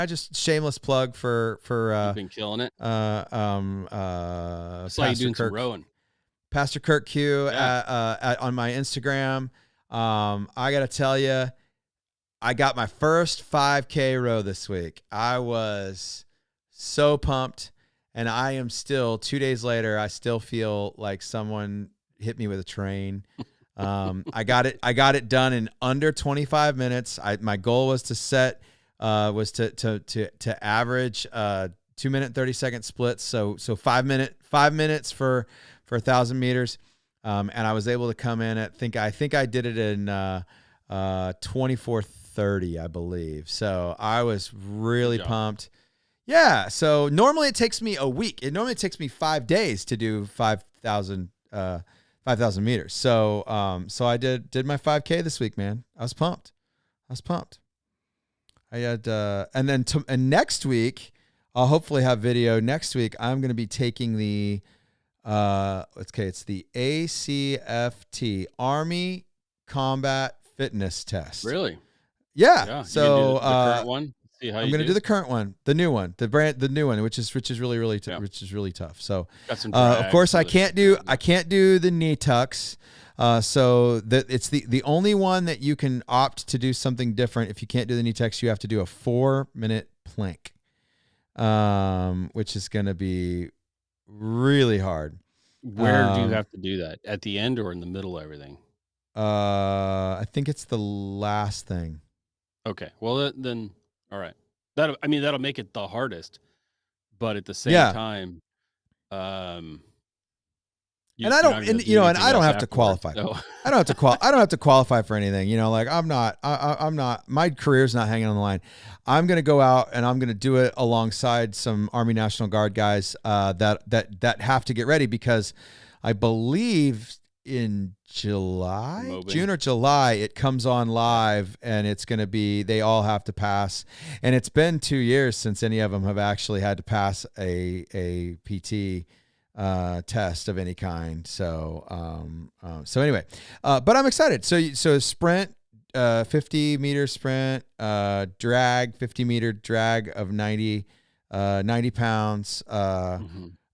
just shameless plug for you've been killing it. Saw you doing some rowing. Pastor Kirk Q on my Instagram. I gotta tell you, I got my first 5K row this week. I was so pumped, and I am still 2 days later. I still feel like someone hit me with a train. I got it done in under 25 minutes. My goal was to set to average 2 minute 30-second splits. So 5 minutes for 1,000 meters. And I was able to come in at I think I did it in 24:30, I believe. So I was really pumped. Yeah. So normally it takes me a week. It normally takes me 5 days to do 5,000 meters. So I did my 5K this week, man. I was pumped. I had and next week I'll hopefully have video. Next week I'm going to be taking the it's the ACFT, Army Combat Fitness Test. Really? Yeah. So the current one. See how I'm going to do the current one, the new one, the new one, which is really tough. So got some of course I can't do the knee tucks. So that it's the only one that you can opt to do something different. If you can't do the knee tucks, you have to do a 4-minute plank, which is going to be really hard. Where do you have to do that? At the end or in the middle of everything? I think it's the last thing. Okay. Well, then, all right. That'll make it the hardest, but at the same time, I don't have to qualify. So. I don't have to qualify for anything. I'm not. My career's not hanging on the line. I'm gonna go out and I'm gonna do it alongside some Army National Guard guys that have to get ready, because I believe in June or July it comes on live, and it's gonna be, they all have to pass, and it's been 2 years since any of them have actually had to pass a PT test of any kind. So anyway, but I'm excited. So sprint, 50 meter sprint, drag, 50 meter drag of 90 pounds,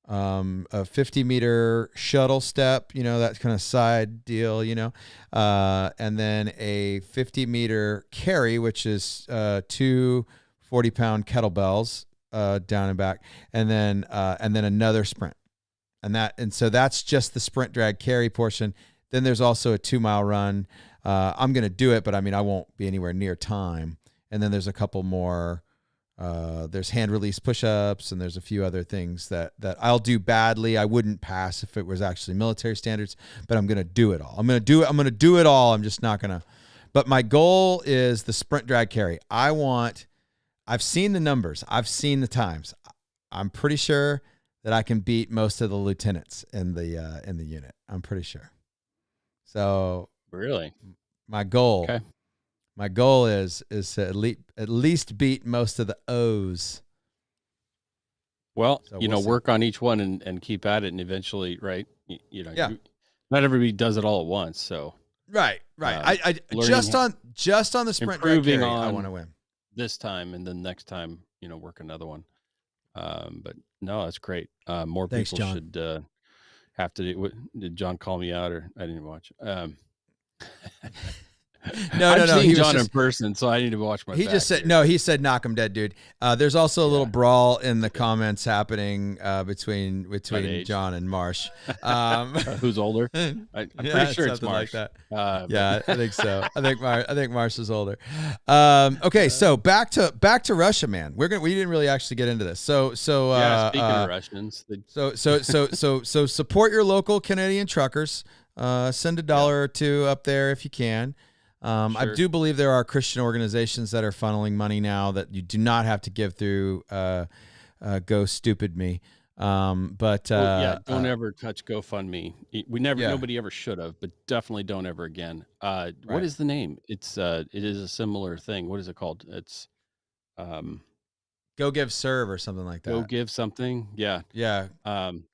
a 50-meter shuttle step, that kind of side deal, and then a 50-meter carry, which is 2 40-pound kettlebells down and back, and then another sprint. And so that's just the sprint drag carry portion. Then there's also a 2-mile run. I'm going to do it, but I won't be anywhere near time. And then there's a couple more. There's hand release push-ups, and there's a few other things that I'll do badly. I wouldn't pass if it was actually military standards, but I'm going to do it all. I'm going to do it all. I'm just not going to. But my goal is the sprint drag carry. I've seen the numbers. I've seen the times. I'm pretty sure that I can beat most of the lieutenants in the unit. I'm pretty sure. So really, my goal is to at least beat most of the O's. Well, so work on each one and keep at it, and eventually, right? Not everybody does it all at once. So right. I just on the sprint drag carry, I want to win this time, and then next time, work another one. But no, that's great. More Thanks, people John. should have to do. Did John call me out, or I didn't watch? No. I've seen John in person, so I need to watch my. He just said no. He said, "Knock him dead, dude." There's also a little brawl in the comments happening between John and Marsh. Who's older? I'm pretty sure it's Marsh. Like that. Yeah, I think so. I think Marsh is older. Okay, so back to Russia, man. We didn't really actually get into this. So speaking of Russians, so support your local Canadian truckers. Send $1 or $2 up there if you can. Sure. I do believe there are Christian organizations that are funneling money now that you do not have to give through Go Stupid Me. Don't ever touch GoFundMe. Nobody ever should have, but definitely don't ever again. What is the name? It is a similar thing. What is it called? It's Go Give Serve or something like that. Go Give something. Yeah. Yeah.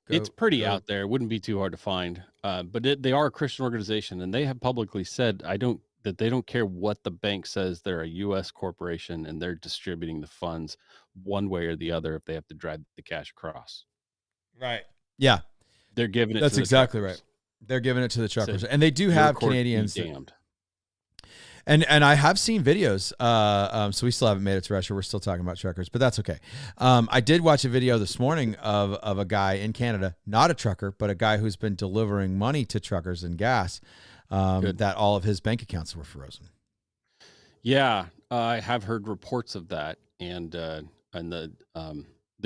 It's pretty out there. It wouldn't be too hard to find. But they are a Christian organization, and they have publicly said that they don't care what the bank says. They're a U.S. corporation, and they're distributing the funds one way or the other if they have to drive the cash across. Right. Yeah. They're giving it. That's to the exactly truckers. right. They're giving it to the truckers, and they do have Canadians. Damned. And I have seen videos. So we still haven't made it to Russia. We're still talking about truckers, but that's okay. I did watch a video this morning of a guy in Canada, not a trucker, but a guy who's been delivering money to truckers and gas. That all of his bank accounts were frozen. Yeah, I have heard reports of that, and the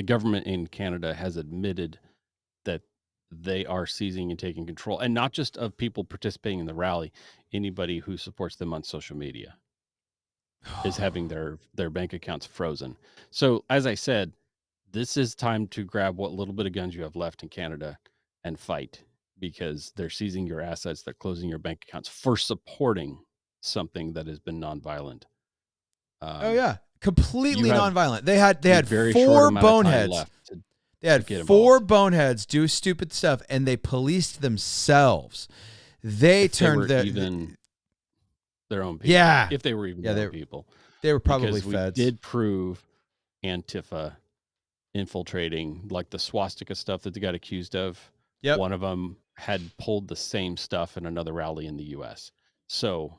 government in Canada has admitted that they are seizing and taking control, and not just of people participating in the rally. Anybody who supports them on social media is having their bank accounts frozen. So, as I said, this is time to grab what little bit of guns you have left in Canada and fight, because they're seizing your assets. They're closing your bank accounts for supporting something that has been nonviolent. Completely nonviolent. They had 4 boneheads. They had 4 boneheads do stupid stuff, and they policed themselves. They turned their own people. Yeah. If they were even their own people. They were probably because feds. We did prove Antifa infiltrating, like the swastika stuff that they got accused of. Yep. One of them had pulled the same stuff in another rally in the U.S. So,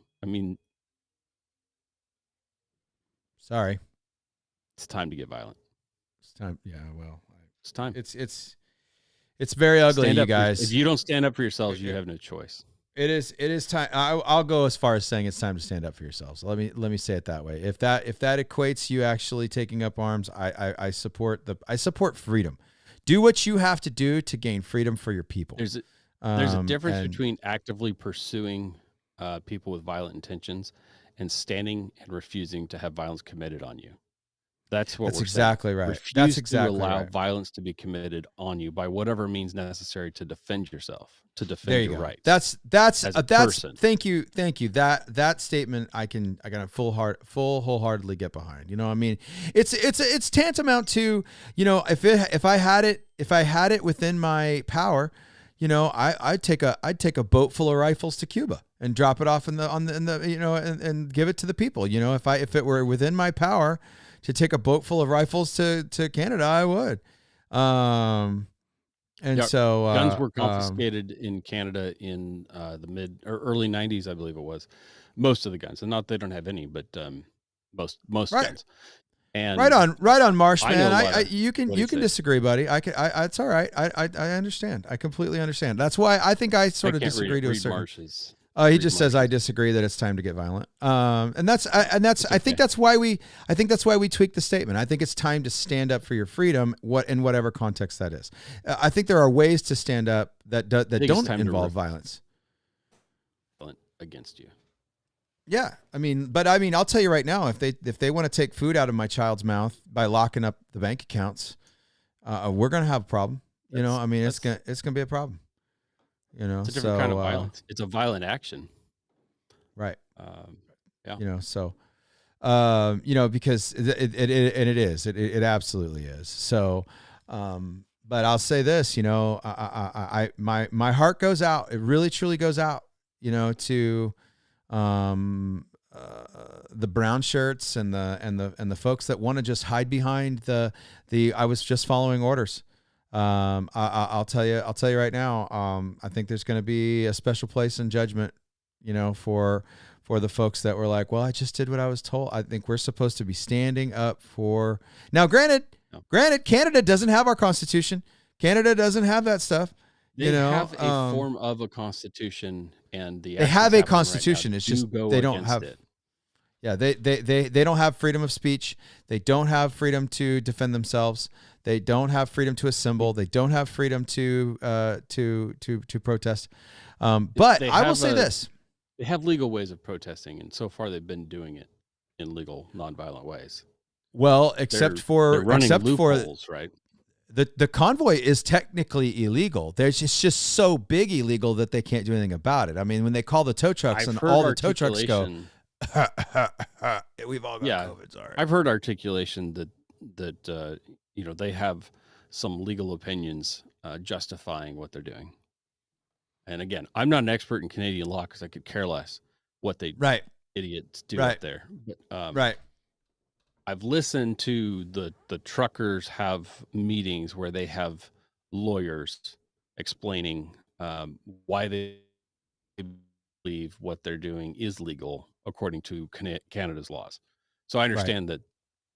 sorry. It's time to get violent. It's time. Yeah, well. It's time. It's very ugly, you guys. If you don't stand up for yourselves, you have no choice. It is time. I'll go as far as saying it's time to stand up for yourselves. Let me say it that way. If that equates you actually taking up arms, I support freedom. Do what you have to do to gain freedom for your people. There's a difference between actively pursuing people with violent intentions and standing and refusing to have violence committed on you. That's exactly right. Refuse that's exactly to allow right. violence to be committed on you by whatever means necessary to defend yourself, to defend your rights. That's person. Thank you. That statement I can wholeheartedly get behind. You know what I mean? It's tantamount to, if I had it within my power, I'd take a boat full of rifles to Cuba and drop it off and give it to the people. If it were within my power to take a boat full of rifles to Canada, I would. And Yeah, so, guns were confiscated in Canada in the mid or early '90s, I believe it was. Most of the guns, and not they don't have any, but most right, guns. And right on, Marsh, I know man. a lot of You what he can said. disagree, buddy. It's all right. I understand. I completely understand. That's why I think I I sort of can't disagree to a read certain. Marsh's. He Read just says I Marsh's. disagree that it's time to get violent. And that's It's I think okay. that's why we tweak the statement. I think it's time to stand up for your freedom, in whatever context that is. I think there are ways to stand up that it's don't time to involve violence. Against you. Yeah, I'll tell you right now, if they want to take food out of my child's mouth by locking up the bank accounts, we're gonna have a problem. It's gonna be a problem. It's a different kind of violence. It's a violent action. Right. Yeah. Because it absolutely is. So, but I'll say this, my heart goes out. It really truly goes out, to, the brown shirts and the folks that want to just hide behind I was just following orders. I'll tell you right now. I think there's going to be a special place in judgment, for the folks that were like, well, I just did what I was told. I think we're supposed to be standing up for. Now, granted, Canada doesn't have our Constitution. Canada doesn't have that stuff. They have a form of a constitution, and they have a constitution. Right now it's just go they don't have it. Yeah, they don't have freedom of speech. They don't have freedom to defend themselves. They don't have freedom to assemble. They don't have freedom to protest. But I will say this: they have legal ways of protesting, and so far they've been doing it in legal, nonviolent ways. Well, except for loopholes, right? The convoy is technically illegal. It's just so big illegal that they can't do anything about it. I mean, when they call the tow trucks and all the tow trucks go, we've all got COVID. Sorry. I've heard articulation that they have some legal opinions justifying what they're doing. And again, I'm not an expert in Canadian law because I could care less what they idiots do up there. But, right. I've listened to the truckers have meetings where they have lawyers explaining why they believe what they're doing is legal according to Canada's laws. So I understand that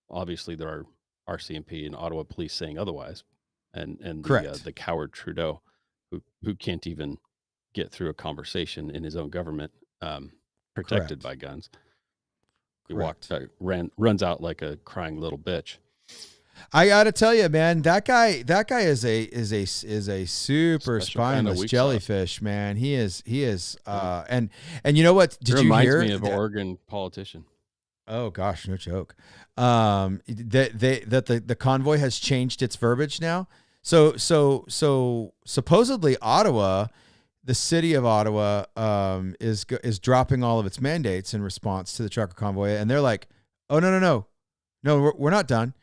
obviously there are RCMP and Ottawa police saying otherwise, and the coward Trudeau who can't even get through a conversation in his own government, protected by guns. He runs out like a crying little bitch. I got to tell you, man, that guy is a super spineless jellyfish, man. He is, and you know what? Did you hear? Reminds me of an Oregon politician. Oh gosh, no joke. The convoy has changed its verbiage now. So supposedly Ottawa, the city of Ottawa, is dropping all of its mandates in response to the trucker convoy, and they're like, oh no, we're not done.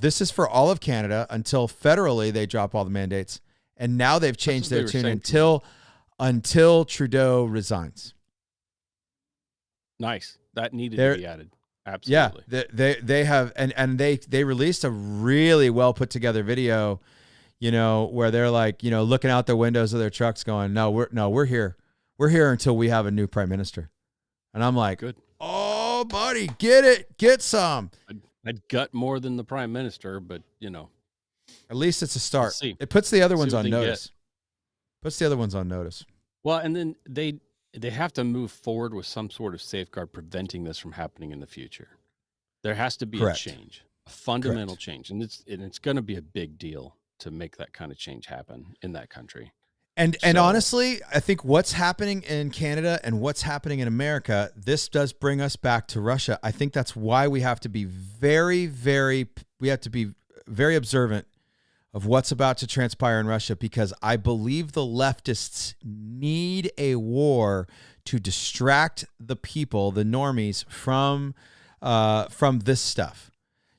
This is for all of Canada until federally they drop all the mandates, and now they've changed their tune until Trudeau resigns. Nice. That needed to be added. Absolutely. Yeah, they have, and they released a really well put together video, where they're like, looking out the windows of their trucks going, we're here until we have a new prime minister. And I'm like, good. Oh, buddy, get some. I'd gut more than the prime minister, but at least it's a start. It puts the other ones on notice. Well, and then they have to move forward with some sort of safeguard preventing this from happening in the future. There has to be a change, a fundamental change, and it's going to be a big deal to make that kind of change happen in that country. And honestly, I think what's happening in Canada and what's happening in America, this does bring us back to Russia. I think that's why we have to be very, very observant of what's about to transpire in Russia, because I believe the leftists need a war to distract the people, the normies, from this stuff.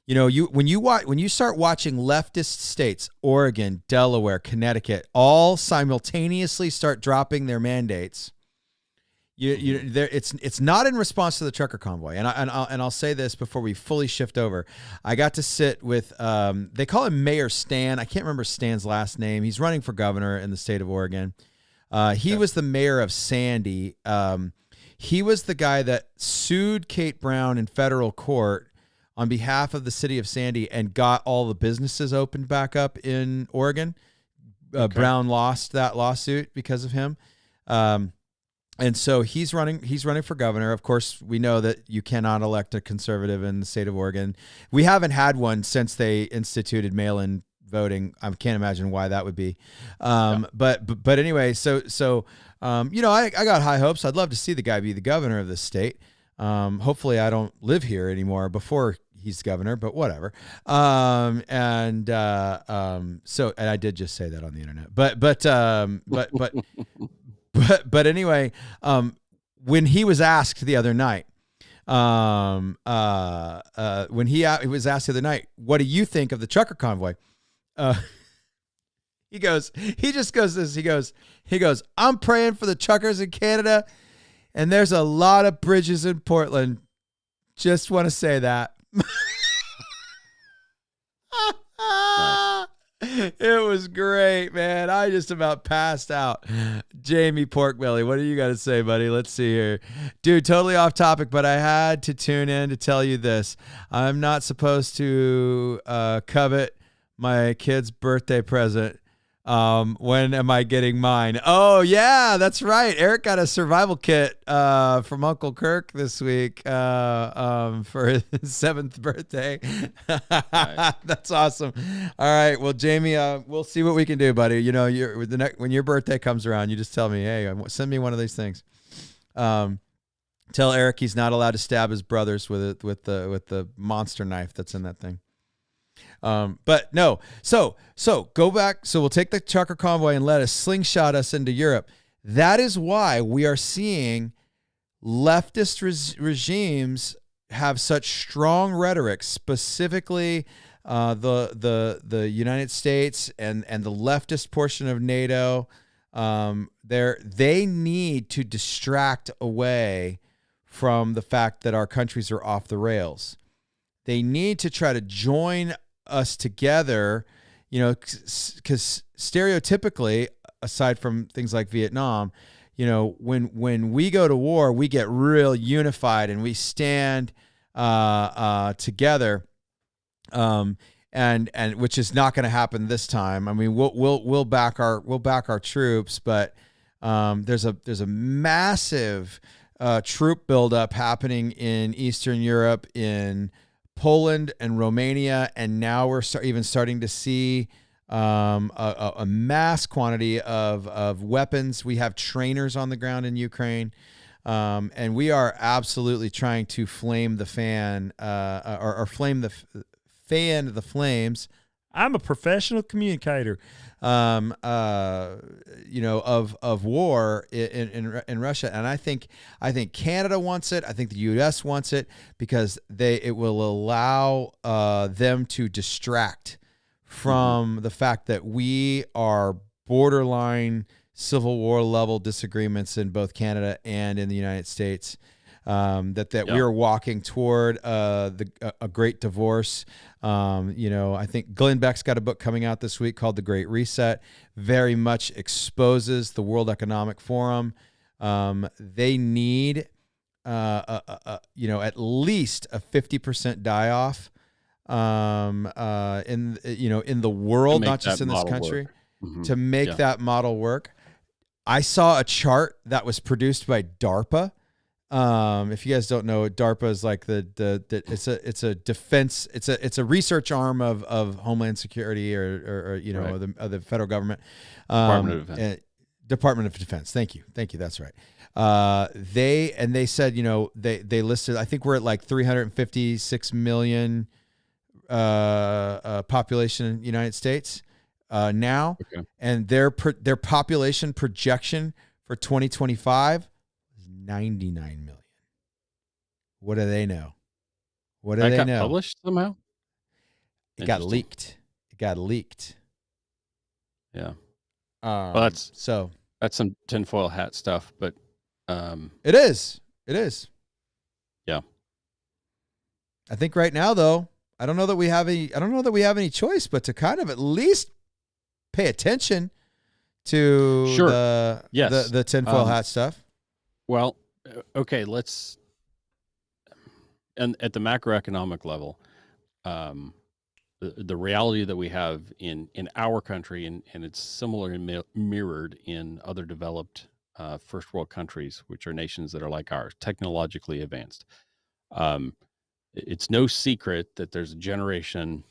When you start watching leftist states, Oregon, Delaware, Connecticut, all simultaneously start dropping their mandates, There, it's not in response to the trucker convoy, and I'll say this before we fully shift over. I got to sit with they call him Mayor Stan. I can't remember Stan's last name. He's running for governor in the state of Oregon. He was the mayor of Sandy. He was the guy that sued Kate Brown in federal court on behalf of the city of Sandy and got all the businesses opened back up in Oregon. Brown lost that lawsuit because of him. And so he's running for governor. Of course, we know that you cannot elect a conservative in the state of Oregon. We haven't had one since they instituted mail-in voting. I can't imagine why that would be. But anyway, so I got high hopes. I'd love to see the guy be the governor of this state. Hopefully I don't live here anymore before he's governor, but whatever. And I did just say that on the internet, but anyway, when he was asked the other night, when he was asked the other night, what do you think of the trucker convoy? He goes, I'm praying for the truckers in Canada, and there's a lot of bridges in Portland. Just want to say that. Nice. It was great, man. I just about passed out. Jamie Porkbelly, what do you got to say, buddy? Let's see here. Dude, totally off topic, but I had to tune in to tell you this. I'm not supposed to covet my kid's birthday present. When am I getting mine? Oh, yeah, that's right. Eric got a survival kit from Uncle Kirk this week for his 7th birthday. Nice. That's awesome. All right. Well, Jamie, we'll see what we can do, buddy. You know, when your birthday comes around, you just tell me, hey, send me one of these things. Tell Eric he's not allowed to stab his brothers with the monster knife that's in that thing. But no, so go back. So we'll take the trucker convoy and let us slingshot us into Europe. That is why we are seeing leftist regimes have such strong rhetoric, specifically the United States and the leftist portion of NATO. They need to distract away from the fact that our countries are off the rails. They need to try to join us together, because stereotypically, aside from things like Vietnam, when we go to war, we get real unified and we stand together, and which is not going to happen this time. I mean, we'll back our troops, but there's a massive troop buildup happening in Eastern Europe, in Poland and Romania, and now we're even starting to see a mass quantity of weapons. We have trainers on the ground in Ukraine, and we are absolutely trying to flame the fan, or flame the fan of the flames. I'm a professional communicator, of war in Russia, and I think Canada wants it. I think the U.S. wants it because it will allow them to distract from the fact that we are borderline Civil War level disagreements in both Canada and in the United States. That we are walking toward a great divorce. I think Glenn Beck's got a book coming out this week called The Great Reset. Very much exposes the World Economic Forum. They need, at least a 50% die-off in the world, not just in this country, to make that model work. I saw a chart that was produced by DARPA. If you guys don't know, DARPA is like it's a defense, it's a research arm of Homeland Security or right. of the federal government. Department of Defense. Department of Defense. Thank you. That's right. They said, they listed, I think we're at like 356 million population in the United States now, okay. And their population projection for 2025 is 99 million. What do they know? What do they know? That got published somehow? It got leaked. Yeah. Well, that's some tinfoil hat stuff, but It is. It is. Yeah. I think right now, though, I don't know that we have any choice but to kind of at least pay attention to Sure. the tinfoil hat stuff. Well, okay, and at the macroeconomic level, the reality that we have in our country, and it's similar and mirrored in other developed first world countries, which are nations that are like ours, technologically advanced. It's no secret that there's a generation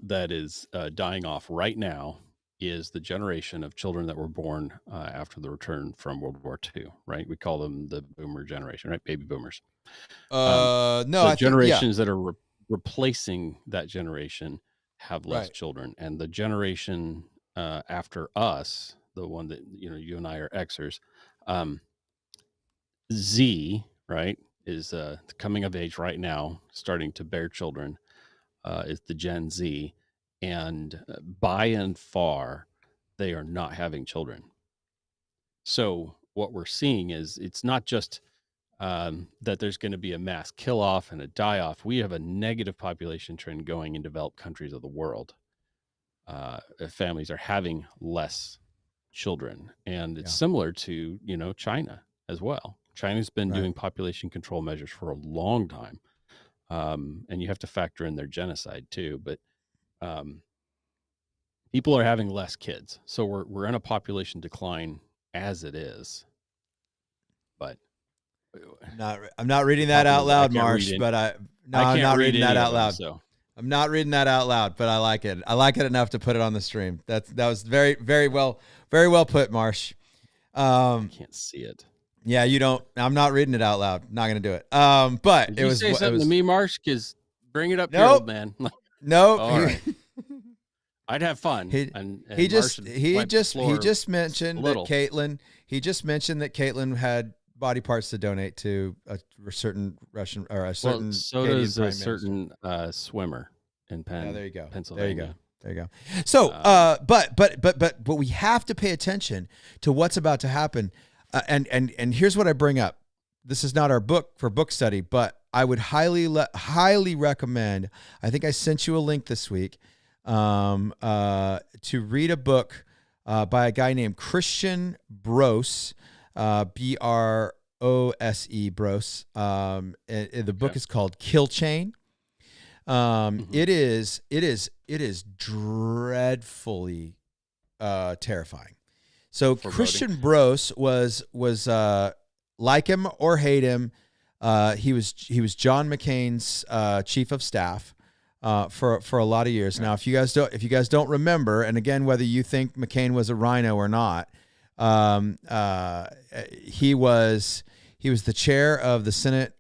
that is dying off right now, is the generation of children that were born after the return from World War II, right? We call them the boomer generation, right? Baby boomers. No, the I generations that are replacing that generation have less Right. children, and the generation after us, the one that you and I are Xers, Z, right, is coming of age right now, starting to bear children, is the Gen Z, and by and far, they are not having children. So what we're seeing is it's not just that there's going to be a mass kill off and a die off. We have a negative population trend going in developed countries of the world. Families are having less children, and it's similar to China as well. China's been doing population control measures for a long time, and you have to factor in their genocide too. But people are having less kids, so we're in a population decline as it is. But I'm not reading that out loud, Marsh. But I'm not reading that out loud. I'm not reading that out loud, but I like it. I like it enough to put it on the stream. That was very, very well put, Marsh. I can't see it. Yeah, you don't. I'm not reading it out loud. Not gonna do it. But Did you say something to me, Marsh? Because bring it up, nope. Here, old man. Nope. All right. I'd have fun. He just mentioned that Caitlin. He just mentioned that Caitlin had body parts to donate to a certain Russian or a certain. Well, so does a certain swimmer in there you go. Pennsylvania. There you go. So, but we have to pay attention to what's about to happen. And here's what I bring up. This is not our book for book study, but I would highly recommend. I think I sent you a link this week to read a book by a guy named Christian Brose, Brose, Brose. The book is called Kill Chain. It is dreadfully terrifying. So Christian Brose was like him or hate him. He was John McCain's chief of staff for a lot of years. Now, if you guys don't remember, and again, whether you think McCain was a rhino or not, he was the chair of the Senate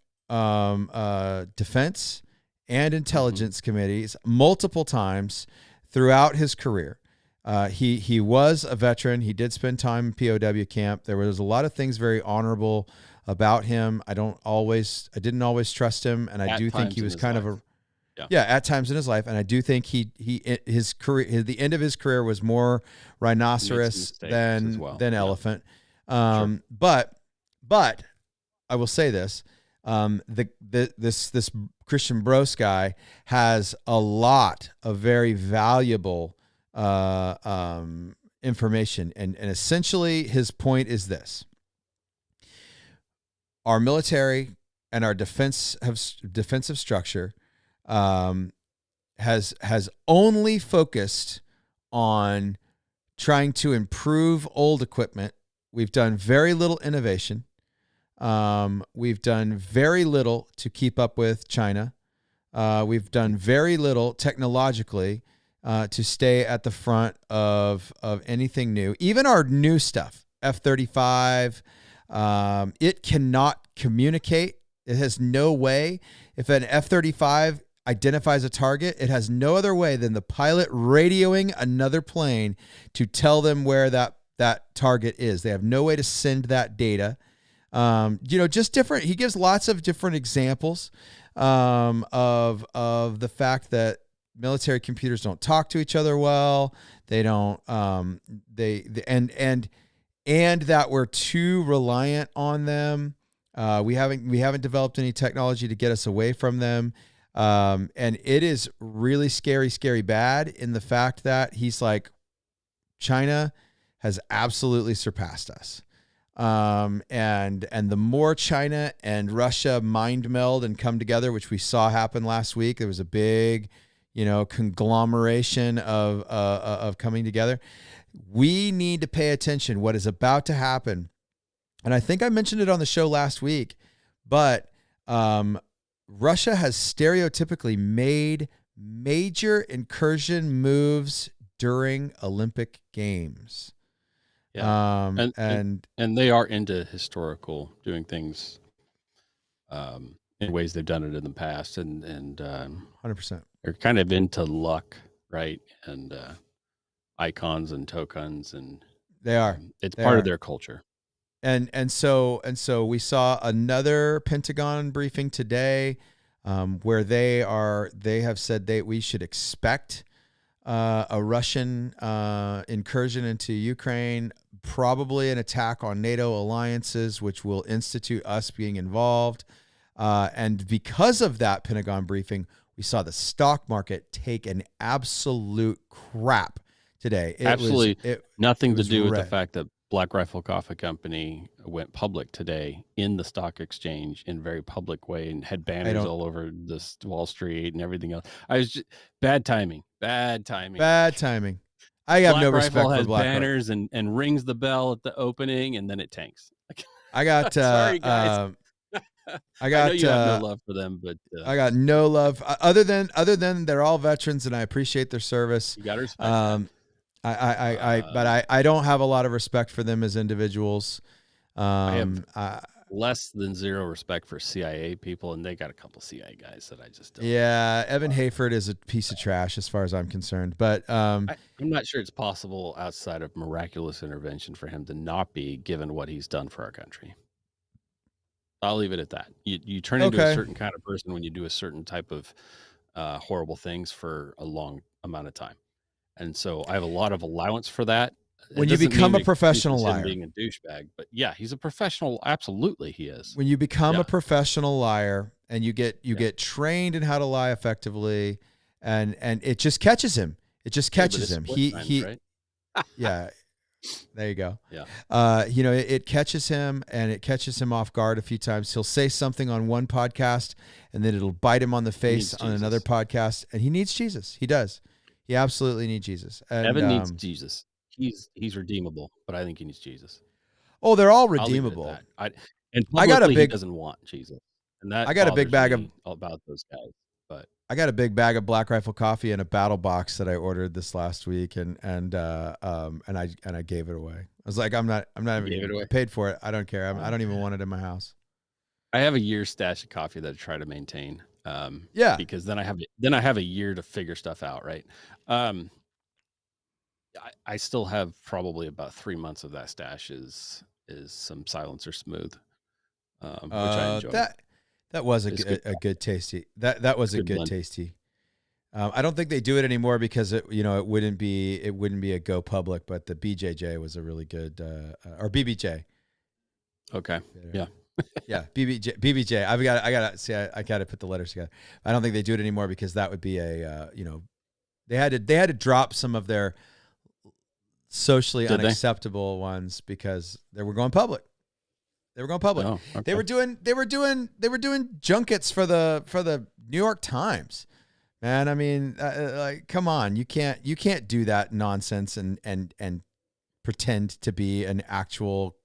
Defense and Intelligence Committees multiple times throughout his career. He was a veteran. He did spend time in POW camp. There was a lot of things very honorable about him. I didn't always trust him, and I do think he was kind of at times in his life, and I do think his career, the end of his career was more rhinoceros than elephant. But I will say this: this Christian Brose guy has a lot of very valuable information, and essentially his point is this: our military and our defensive structure has only focused on trying to improve old equipment. We've done very little innovation. We've done very little to keep up with China. We've done very little technologically to stay at the front of anything new. Even our new stuff, F-35, it cannot communicate. It has no way. If an F-35 identifies a target, it has no other way than the pilot radioing another plane to tell them where that target is. They have no way to send that data. Just different. He gives lots of different examples of the fact that military computers don't talk to each other well. They don't. And and that we're too reliant on them. We haven't developed any technology to get us away from them. And it is really scary bad in the fact that he's like, China has absolutely surpassed us. And the more China and Russia mind meld and come together, which we saw happen last week, there was a big, conglomeration of coming together. We need to pay attention what is about to happen. And I think I mentioned it on the show last week, but Russia has stereotypically made major incursion moves during Olympic Games. Yeah. And they are into doing things in ways they've done it in the past, and 100%. They're kind of into luck, right? And icons and tokens, and they are. It's part of their culture. And so we saw another Pentagon briefing today, where they have said we should expect a Russian incursion into Ukraine, probably an attack on NATO alliances, which will institute us being involved. And because of that Pentagon briefing, we saw the stock market take an absolute crap today. Nothing to do with the fact that Black Rifle Coffee Company went public today in the stock exchange in a very public way and had banners all over this Wall Street and everything else. Bad timing. I have no respect for Black banners and rings the bell at the opening, and then it tanks. I got sorry guys. I know you have no love for them, but I got no love other than they're all veterans and I appreciate their service. You got to respect them. But I don't have a lot of respect for them as individuals. I have less than zero respect for CIA people, and they got a couple CIA guys that I just don't. Yeah, Evan Hayford is a piece of trash as far as I'm concerned. But I'm not sure it's possible outside of miraculous intervention for him to not be, given what he's done for our country. I'll leave it at that. You turn into a certain kind of person when you do a certain type of horrible things for a long amount of time. And so I have a lot of allowance for that. When you become a professional liar, being a douchebag, but yeah, he's a professional. Absolutely, he is. When you become a professional liar and you get trained in how to lie effectively, and it just catches him. It just catches him. Right? Yeah. There you go. Yeah. It catches him, and it catches him off guard a few times. He'll say something on one podcast, and then it'll bite him on the face on another podcast. And he needs Jesus. He does. He absolutely needs Jesus. And, Evan needs Jesus. He's redeemable, but I think he needs Jesus. Oh, they're all redeemable. I got a big. He doesn't want Jesus, and that I got a big bag of about those guys. But I got a big bag of Black Rifle coffee in a battle box that I ordered this last week, and I gave it away. I was like, I'm not even paid for it. I don't care. I don't even want it in my house. I have a year's stash of coffee that I try to maintain. Because then I have a year to figure stuff out, right? I still have probably about 3 months of that stash is some Silencer Smooth, which I enjoy. That was a good tasty. That was a good tasty. I don't think they do it anymore because it wouldn't be a go public, but the BJJ was a really good or BBJ. Okay. Yeah. Yeah, BBJ. I got to put the letters together. I don't think they do it anymore because that would be they had to drop some of their socially unacceptable ones because they were going public. Oh, okay. They were doing junkets for the New York Times. Man, I mean, like, come on, you can't do that nonsense and pretend to be an actual,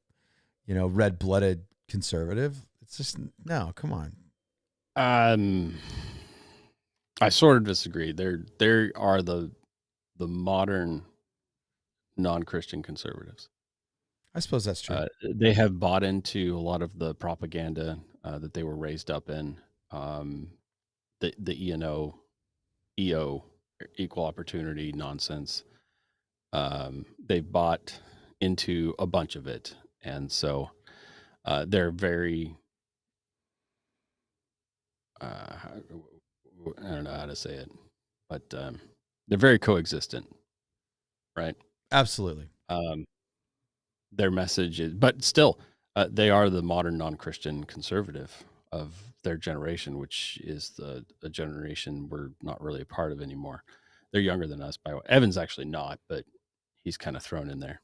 red-blooded conservative. It's just no, come on. I sort of disagree. There are the modern non-Christian conservatives. I suppose that's true. They have bought into a lot of the propaganda that they were raised up in. The EO, equal opportunity nonsense. They've bought into a bunch of it, and so they're very. I don't know how to say it, but they're very coexistent, right? Absolutely. their message is, but still, they are the modern non-Christian conservative of their generation, which is a generation we're not really a part of anymore. They're younger than us. Evan's actually not, but he's kind of thrown in there.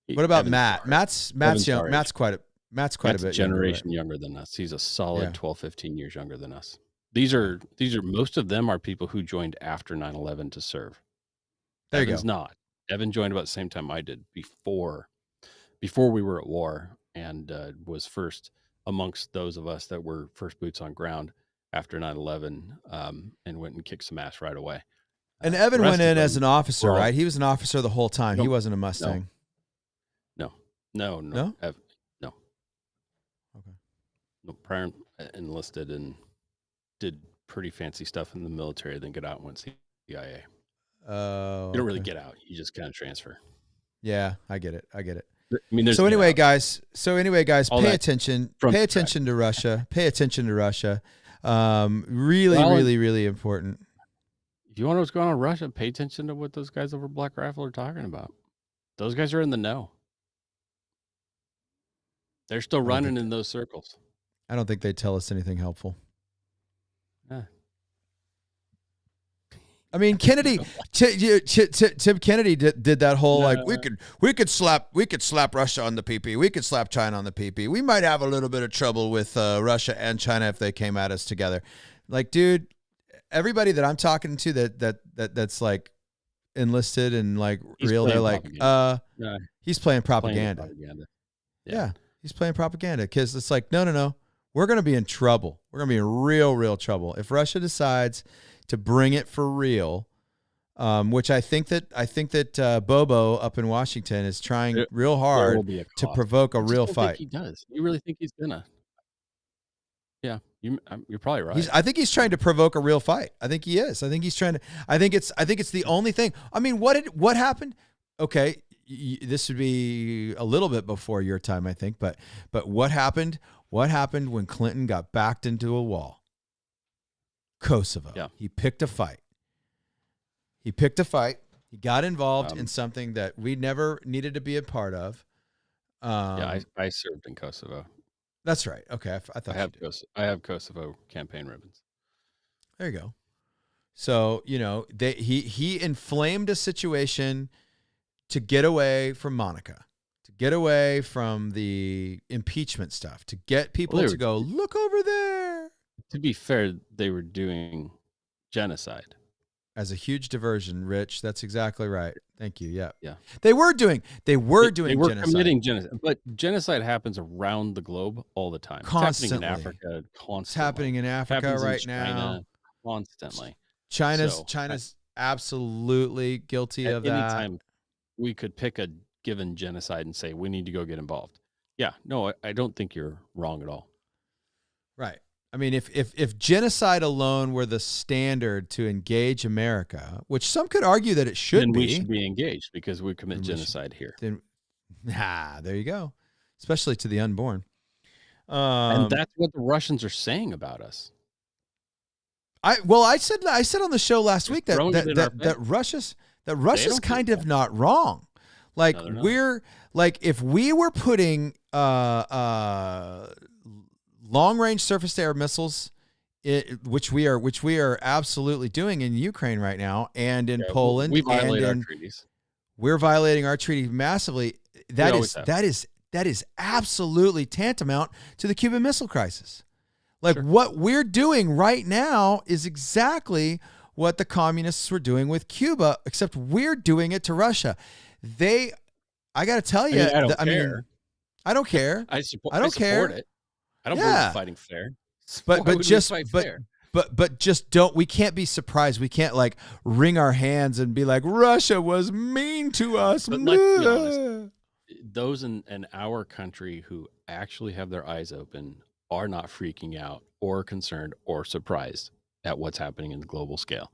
What about Evan's Matt? Matt's young. our Matt's age. quite a Matt's bit generation younger, younger than us. He's a solid Yeah. 12, 15 years younger than us. These are most of them are people who joined after 9/11 to serve. There you Evan's go. not. Evan joined about the same time I did, before we were at war, and was first amongst those of us that were first boots on ground after 9/11, and went and kicked some ass right away. And The Evan rest went of in as them an officer, were all- right? He was an officer the whole time. He Nope. wasn't a Mustang. No. No? No. Okay. No, prior enlisted and did pretty fancy stuff in the military, then get out and went CIA. Oh, You don't really okay. get out. You just kind of transfer. Yeah, I get it. I mean, there's So get anyway, out. guys. All Pay that attention. from Pay the attention to Russia. Pay attention to Russia. Really, Well, really, really important. If you want to know what's going on in Russia, pay attention to what those guys over Black Rifle are talking about. Those guys are in the know. They're still running in those circles. I don't think they tell us anything helpful. Yeah. I mean, Kennedy, Tim Kennedy did that whole like we could slap Russia on the PP, we could slap China on the PP. We might have a little bit of trouble with Russia and China if they came at us together. Like, dude, everybody that I'm talking to that's like enlisted and like real, they're like, he's playing propaganda. Yeah, he's playing propaganda because it's like, no, we're gonna be in trouble. We're gonna be in real trouble if Russia decides to bring it for real, which I think that Bobo up in Washington is trying real hard to provoke a real fight. He does. You really think he's gonna? Yeah, you're probably right. I think he's trying to provoke a real fight. I think he is. I think he's trying to. I think it's the only thing. I mean, what happened? Okay, this would be a little bit before your time, I think. But what happened? What happened when Clinton got backed into a wall? Kosovo. Yeah. He picked a fight. He got involved in something that we never needed to be a part of. I served in Kosovo. That's right. Okay, I thought I have Kosovo campaign ribbons. There you go. So he inflamed a situation to get away from Monica, to get away from the impeachment stuff, to get people to go look over there. To be fair, they were doing genocide as a huge diversion. Rich, that's exactly right. Thank you. Yeah. They were doing genocide. Committing genocide, but genocide happens around the globe all the time. Constantly. It's happening in Africa constantly. It's happening in Africa right now. Constantly. China's absolutely guilty of that. Anytime we could pick a given genocide and say we need to go get involved. Yeah. No, I don't think you're wrong at all. Right. I mean, if genocide alone were the standard to engage America, which some could argue that it should be, we should be engaged because we commit genocide here. There you go. Especially to the unborn. And that's what the Russians are saying about us. I said on the show last week that Russia's kind of not wrong. Like if we were putting long-range surface-to-air missiles, which we are absolutely doing in Ukraine right now, and in Poland, we violate our treaties. We're violating our treaty massively. That is absolutely tantamount to the Cuban Missile Crisis. Like what we're doing right now is exactly what the communists were doing with Cuba, except we're doing it to Russia. I got to tell you, I don't care. I support it. I don't believe in fighting fair. But just don't. We can't be surprised. We can't like wring our hands and be like, Russia was mean to us. But let's be honest, those in our country who actually have their eyes open are not freaking out or concerned or surprised at what's happening in the global scale.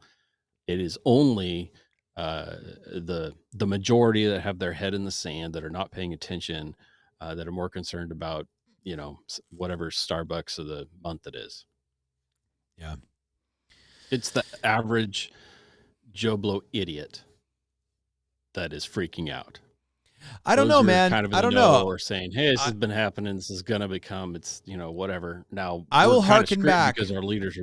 It is only the majority that have their head in the sand, that are not paying attention, that are more concerned about whatever Starbucks of the month it is. Yeah. It's the average Joe Blow idiot that is freaking out. I don't Those know, are man. kind of in I the don't know know. or saying, "Hey, this I, has been happening. This is gonna become. It's whatever." Now I we're will kind of harken screwed back. because our leaders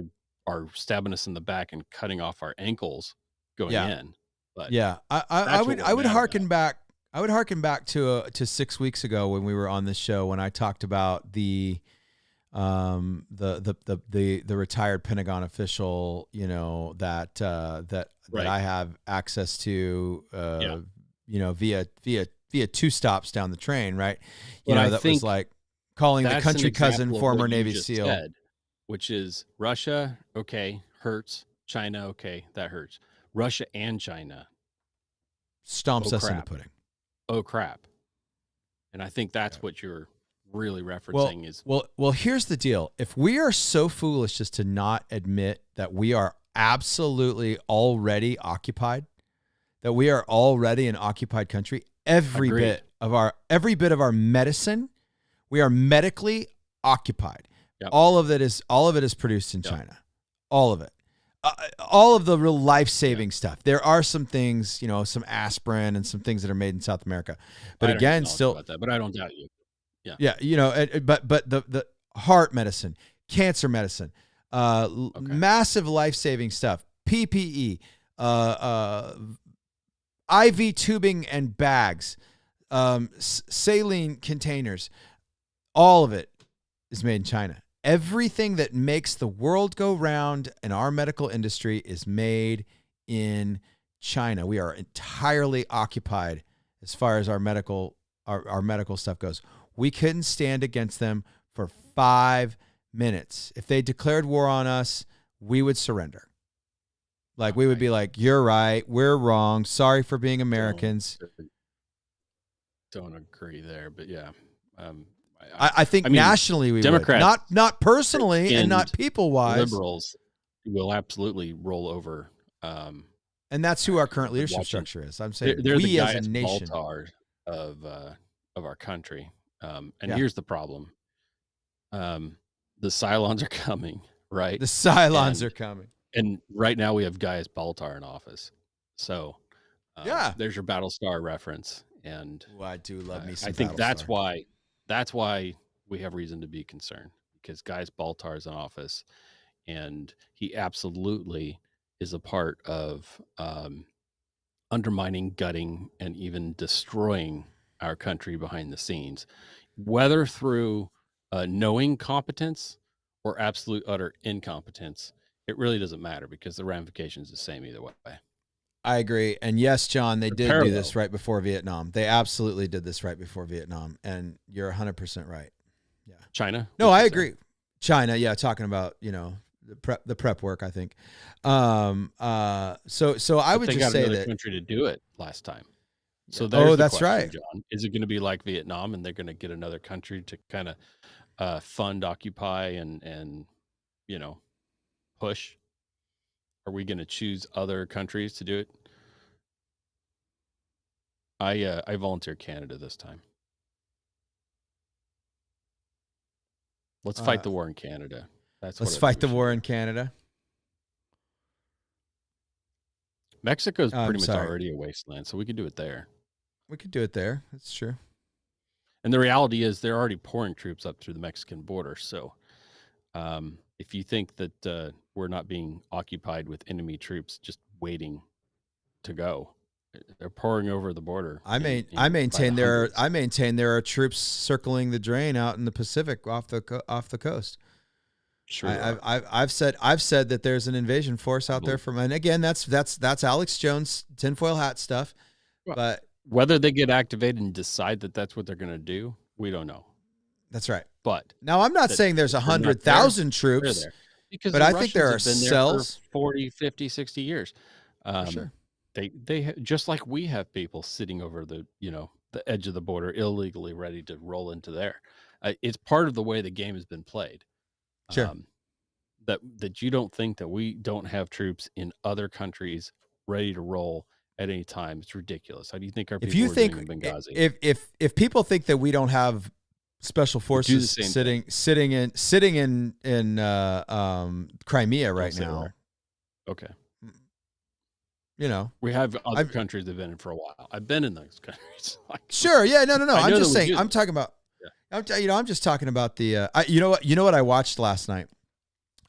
are stabbing us in the back and cutting off our ankles going Yeah. in. But Yeah. that's what we're I would mad about. harken back. I would harken back to 6 weeks ago when we were on this show when I talked about the retired Pentagon official, that Right. I have access to, Yeah. via two stops down the train, right? But I That was think like calling the that's an country cousin, example of former what you Navy just SEAL, said, which is Russia, okay, hurts. China, okay, that hurts. Russia and China, stomps oh us in the crap. pudding. Oh crap. And I think that's what you're really Well, referencing is well, here's the deal. If we are so foolish as to not admit that we are absolutely already occupied, that we are already an occupied country, every agreed. bit of our medicine, we are medically occupied. Yep. All of it is produced in Yep. China. All of it. All of the real life-saving stuff. There are some things, some aspirin and some things that are made in South America. But I don't have again, knowledge still about that, but I don't doubt you. Yeah. Yeah, but the heart medicine, cancer medicine, massive life-saving stuff, PPE, IV tubing and bags, saline containers, all of it is made in China. Everything that makes the world go round in our medical industry is made in China. We are entirely occupied as far as our medical stuff goes. We couldn't stand against them for 5 minutes. If they declared war on us, we would surrender. Like we would be like, "You're right, we're wrong. Sorry for being Americans." Don't agree there, but yeah. I think nationally we Democrats would. Not personally and not people-wise. Liberals will absolutely roll over. And that's who our current leadership structure is. I'm saying they're we the as a nation Baltar of our country. And Yeah. here's the problem. The Cylons are coming, right? The Cylons are coming. And right now we have Gaius Baltar in office. So there's your Battlestar reference. And I do love me some I think Battlestar. that's why we have reason to be concerned, because Gaius Baltar is in office and he absolutely is a part of undermining, gutting, and even destroying our country behind the scenes, whether through knowing competence or absolute utter incompetence. It really doesn't matter because the ramifications are the same either way. I agree. And yes, John, they did do this right before Vietnam. They absolutely did this right before Vietnam. And you're 100% right. Yeah. China? No, I agree. China, yeah, talking about, the prep work, I think. So I would just say that country to do it last time. So that's question, right. John. Is it going to be like Vietnam and they're going to get another country to kind of fund, occupy, and push? Are we going to choose other countries to do it? I volunteer Canada this time. Let's fight the war in Canada. Let's fight the war in Canada. Mexico's pretty much already a wasteland, so we could do it there. We could do it there. That's true. And the reality is they're already pouring troops up through the Mexican border. So if you think that we're not being occupied with enemy troops just waiting to go, they're pouring over the border. I maintain there are troops circling the drain out in the Pacific off the coast. Sure. I've said that there's an invasion force out there and again that's Alex Jones tinfoil hat stuff. Well, but whether they get activated and decide that that's what they're going to do, we don't know. That's right. But now I'm not saying there's 100,000 troops, because but I think there are cells for 40, 50, 60 years. Sure. They just like we have people sitting over the edge of the border illegally ready to roll into there. It's part of the way the game has been played. Sure. That you don't think that we don't have troops in other countries ready to roll at any time. It's ridiculous. How do you think our people doing in Benghazi? If people think that we don't have special forces sitting in Crimea right now. Okay. you know, We have other I'm countries that have been in for a while. I've been in those countries. Like, sure. Yeah. No. I I'm know that just we saying. do I'm them. talking about. Yeah. I'm just talking about the. You know what? You know what I watched last night.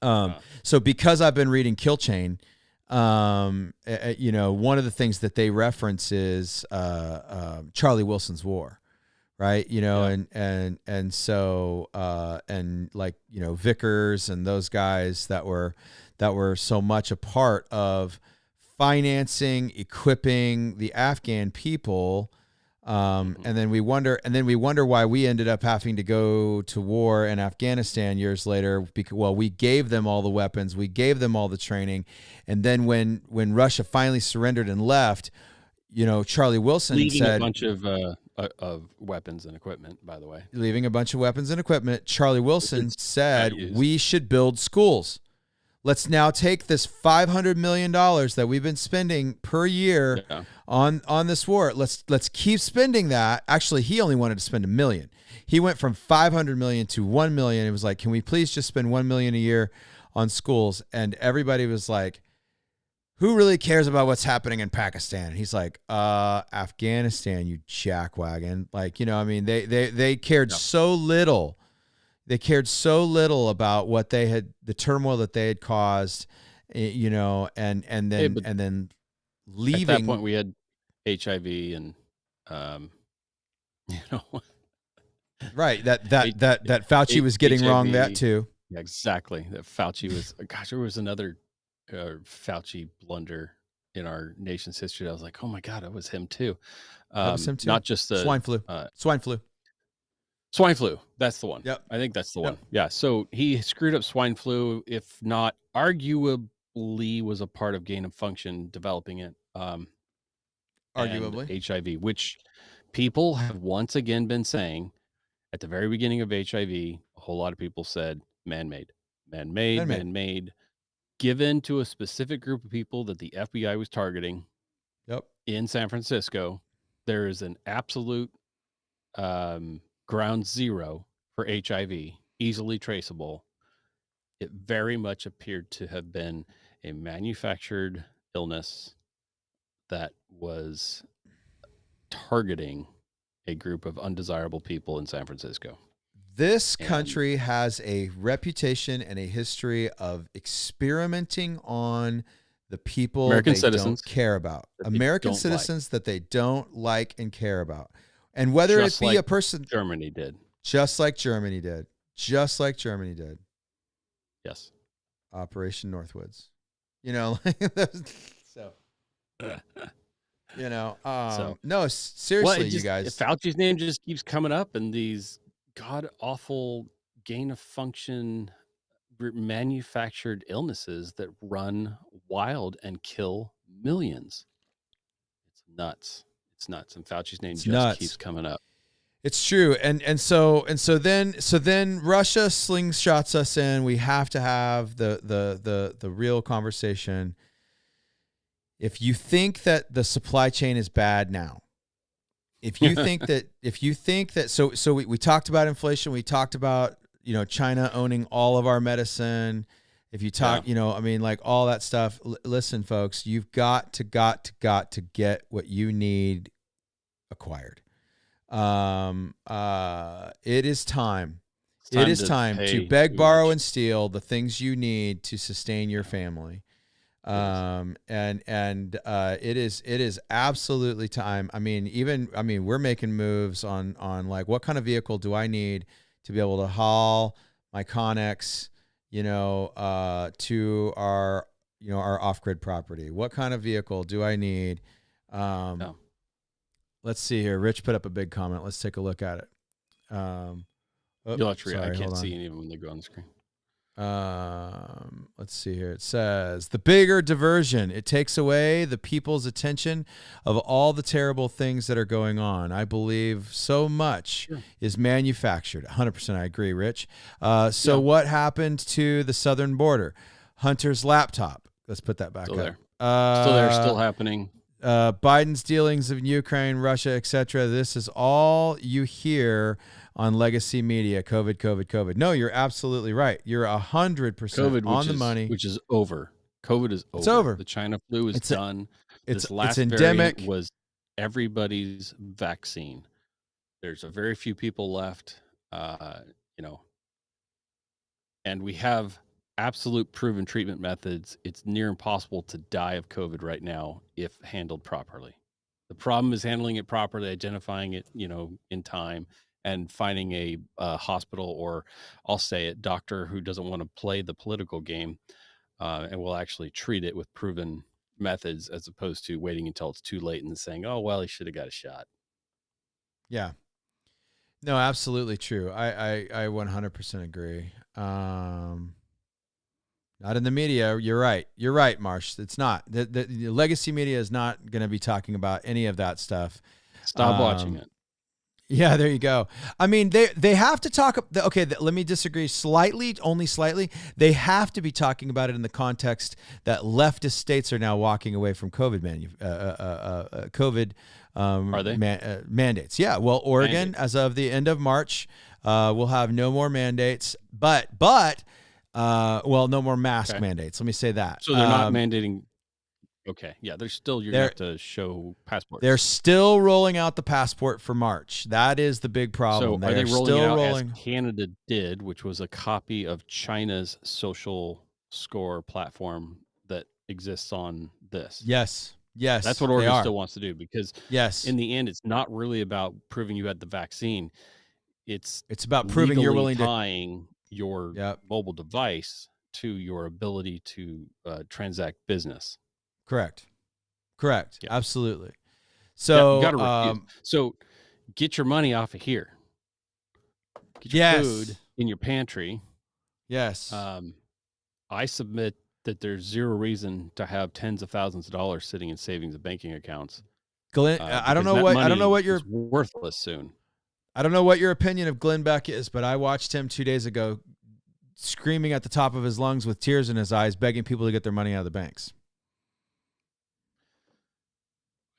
Uh, So because I've been reading Kill Chain, you know, one of the things that they reference is Charlie Wilson's War, right? You know, Yeah. and so and like, you know, Vickers and those guys that were so much a part of financing, equipping the Afghan people. And then we wonder why we ended up having to go to war in Afghanistan years later. Because, well, we gave them all the weapons, we gave them all the training, and then when Russia finally surrendered and left, you know, Charlie Wilson Leaving a said, bunch of weapons and equipment, by the way. leaving a bunch of weapons and equipment. Charlie Wilson It's said, not used. we should build schools. Let's now take this $500 million that we've been spending per year on this war. Let's keep spending that. Actually, he only wanted to spend $1 million. He went from 500 million to 1 million. It was like, can we please just spend 1 million a year on schools? And everybody was like, who really cares about what's happening in Pakistan? And he's like, Afghanistan, you jackwagon. Like, you know, I mean, they cared so little. They cared so little about what they had, the turmoil that they had caused, you know, and then leaving. At that point, we had HIV and, you know, right. That Fauci was getting HIV, wrong. That too. Yeah, exactly. That Fauci was. Gosh, there was another Fauci blunder in our nation's history. I was like, oh my God, it was him too. That was him too. Not just the swine flu. Swine flu. That's the one. Yep. I think that's the one. Yeah. So he screwed up swine flu, if not arguably was a part of gain of function developing it. Arguably. And HIV, which people have once again been saying at the very beginning of HIV, a whole lot of people said man-made, given to a specific group of people that the FBI was targeting. Yep. In San Francisco. There is an absolute ground zero for HIV, easily traceable. It very much appeared to have been a manufactured illness that was targeting a group of undesirable people in San Francisco. This country has a reputation and a history of experimenting on the people American they citizens don't care about. American citizens that they don't like and care about. And whether it be a person... Germany did. Just like Germany did. Just like Germany did. Yes. Operation Northwoods. You know, so... You know, no, seriously, you guys. Fauci's name just keeps coming up, and these god-awful gain of function manufactured illnesses that run wild and kill millions. It's nuts. It's nuts. And Fauci's name keeps coming up. It's true. And so then Russia slingshots us in. We have to have the real conversation. If you think that the supply chain is bad now, if you think that so we talked about inflation, we talked about, you know, China owning all of our medicine. If you talk, you know, I mean, like all that stuff. Listen, folks, you've got to get what you need acquired. It is time. It is time to beg, borrow, and steal the things you need to sustain your family. It is absolutely time. I mean, we're making moves on like, what kind of vehicle do I need to be able to haul my Connex, you know, to our off-grid property? What kind of vehicle do I need? Let's see here. Rich put up a big comment. Let's take a look at it. You'll have to read. I can't see any of them when they go on the screen. Let's see here. It says, the bigger diversion. It takes away the people's attention of all the terrible things that are going on. I believe so much is manufactured. 100%. I agree, Rich. What happened to the southern border? Hunter's laptop. Let's put that back up. Still there, still happening. Biden's dealings in Ukraine, Russia, etc. This is all you hear on legacy media. COVID. No, you're absolutely right. You're 100% on the money. Which is over. COVID is over. It's over. The China flu is done. This it's last endemic. variant was everybody's vaccine. There's a very few people left, you know, and we have absolute proven treatment methods. It's near impossible to die of COVID right now if handled properly. The problem is handling it properly, identifying it, in time, and finding a hospital, or I'll say it, doctor who doesn't want to play the political game, and will actually treat it with proven methods, as opposed to waiting until it's too late and then saying, "Oh, well, he should have got a shot." Yeah. No, absolutely true. I 100% agree. Not in the media. You're right. You're right, Marsh. It's not. The legacy media is not going to be talking about any of that stuff. Stop watching it. Yeah, there you go. I mean, they have to talk. Okay, let me disagree slightly, only slightly. They have to be talking about it in the context that leftist states are now walking away from COVID Are they? Mandates. Yeah. Well, Oregon, as of the end of March, will have no more mandates, but no more mask mandates. Let me say that. So they're not mandating. Okay. Yeah. You're going to have to show passports. They're still rolling out the passport for March. That is the big problem. So are they rolling it out as Canada did, which was a copy of China's social score platform that exists on this? Yes. Yes. That's what Oregon still wants to do, because yes, in the end, it's not really about proving you had the vaccine. It's about proving you're willing to tying your mobile device to your ability to transact business. Correct. Yep. Absolutely. So, you gotta so get your money off of here. Get your food in your pantry. Yes. I submit that there's zero reason to have tens of thousands of dollars sitting in savings and banking accounts. Glenn, I don't know what your worthless soon. I don't know what your opinion of Glenn Beck is, but I watched him 2 days ago screaming at the top of his lungs with tears in his eyes, begging people to get their money out of the banks.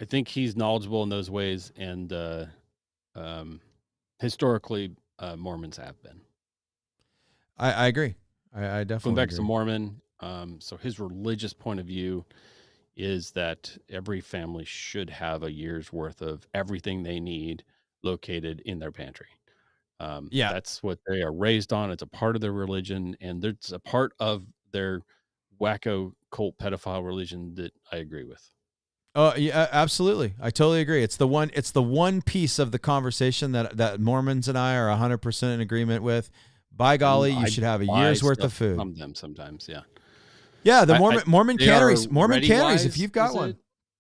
I think he's knowledgeable in those ways, and historically, Mormons have been. I agree. I definitely Glenn Beck's agree. a Mormon, so his religious point of view is that every family should have a year's worth of everything they need located in their pantry. That's what they are raised on. It's a part of their religion, and it's a part of their wacko cult pedophile religion that I agree with. Oh yeah, absolutely. I totally agree. It's the one piece of the conversation that Mormons and I are 100% in agreement with. By golly, you should have a year's worth of food. From them sometimes, yeah. Yeah, the Mormon canneries. Mormon canneries, if you've got one.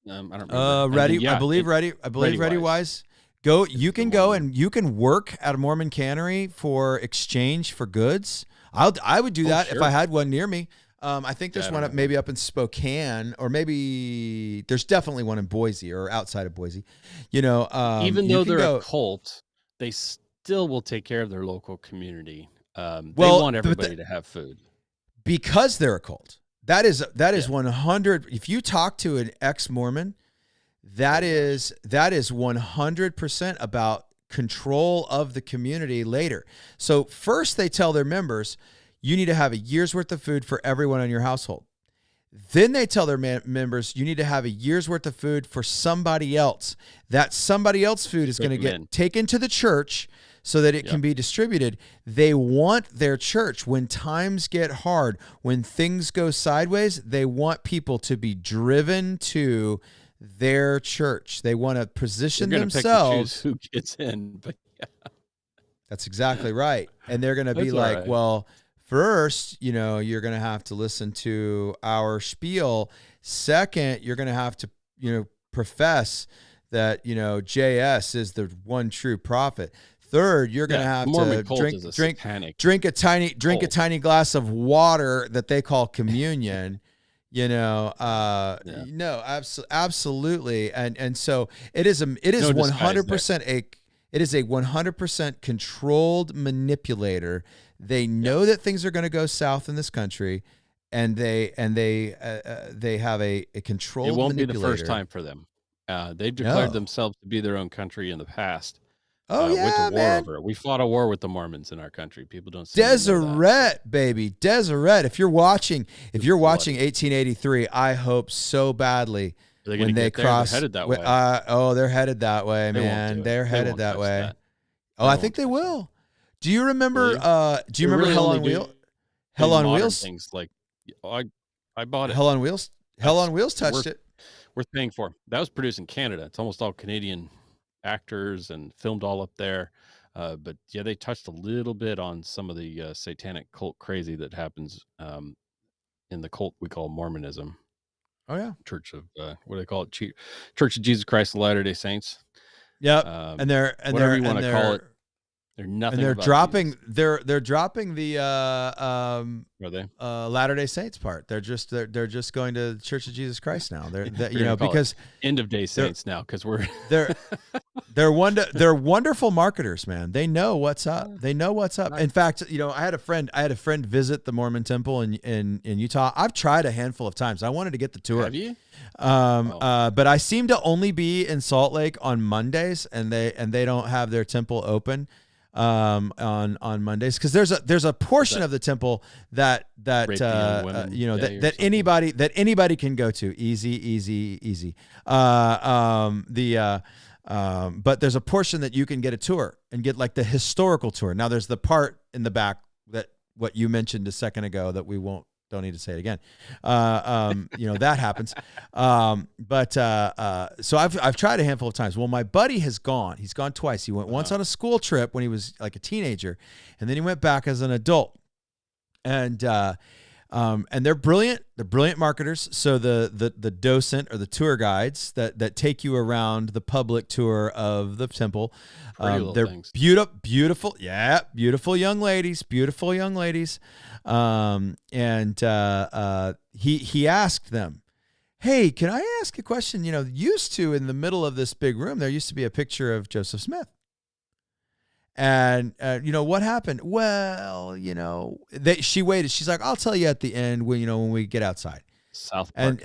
I don't remember. Ready. I believe ReadyWise. Go. You can go and you can work at a Mormon cannery for exchange for goods. I would do that if I had one near me. I think there's one maybe up in Spokane, or maybe there's definitely one in Boise or outside of Boise. Even though they're a cult, they still will take care of their local community. They want everybody to have food because they're a cult. That is 100. If you talk to an ex-Mormon, that is 100% about control of the community later. So first they tell their members, you need to have a year's worth of food for everyone in your household. Then they tell their members, you need to have a year's worth of food for somebody else. That somebody else food is going to get taken to the church so that it can be distributed. They want their church, when times get hard, when things go sideways, they want people to be driven to their church. They want to position themselves. Pick and choose who gets in, but that's exactly right. And they're going to be like, right. Well, first, you're going to have to listen to our spiel. Second, you're going to have to, profess that, JS is the one true prophet. Third, you're going to have to drink a tiny glass of water that they call communion. No, absolutely. And so it is 100% it is a 100% controlled manipulator. They know that things are going to go south in this country, and they have a controlled manipulator. It won't be the first time for them. They've declared themselves to be their own country in the past. With the war over it. We fought a war with the Mormons in our country. People don't see Deseret, baby. Deseret. If you're watching 1883, I hope so badly Are they when going to they get there? They're cross. headed that wi- way. they're headed that way, They won't man. do it. They're They headed won't that touch way. that. Oh, They I won't think they touch that. will. Do you remember? Will you? Do you They remember really Hell only on do Wheels? Hell maybe on modern Wheels. things like I bought it. Hell on Wheels. Hell That's on Wheels touched it. worth paying for. That was produced in Canada. It's almost all Canadian actors and filmed all up there. But yeah, they touched a little bit on some of the satanic cult crazy that happens in the cult we call Mormonism. Oh yeah. Church of what do they call it? Church of Jesus Christ of Latter-day Saints. Yep. And whatever you want to call it. They're nothing. And they're about dropping. Jesus. They're dropping the Are they? Latter-day Saints part. They're just going to the Church of Jesus Christ now. They're We're gonna call it because end of day saints now because we're they're wonderful marketers, man. They know what's up. They know what's up. In fact, I had a friend visit the Mormon temple in Utah. I've tried a handful of times. I wanted to get the tour. Have you? But I seem to only be in Salt Lake on Mondays, and they don't have their temple open on Mondays, because there's a portion of the temple that anybody can go to easy. But there's a portion that you can get a tour and get like the historical tour. Now there's the part in the back that what you mentioned a second ago that we don't need to say it again. That happens. So I've tried a handful of times. Well, my buddy has gone. He's gone twice. He went once on a school trip when he was like a teenager, and then he went back as an adult. And they're brilliant. They're brilliant marketers. So the docent or the tour guides that take you around the public tour of the temple, they're things. beautiful. Yeah, beautiful young ladies. He asked them, "Hey, can I ask a question? Used to in the middle of this big room, there used to be a picture of Joseph Smith. And what happened? Well, she waited. She's like, I'll tell you at the end when we get outside. South Park.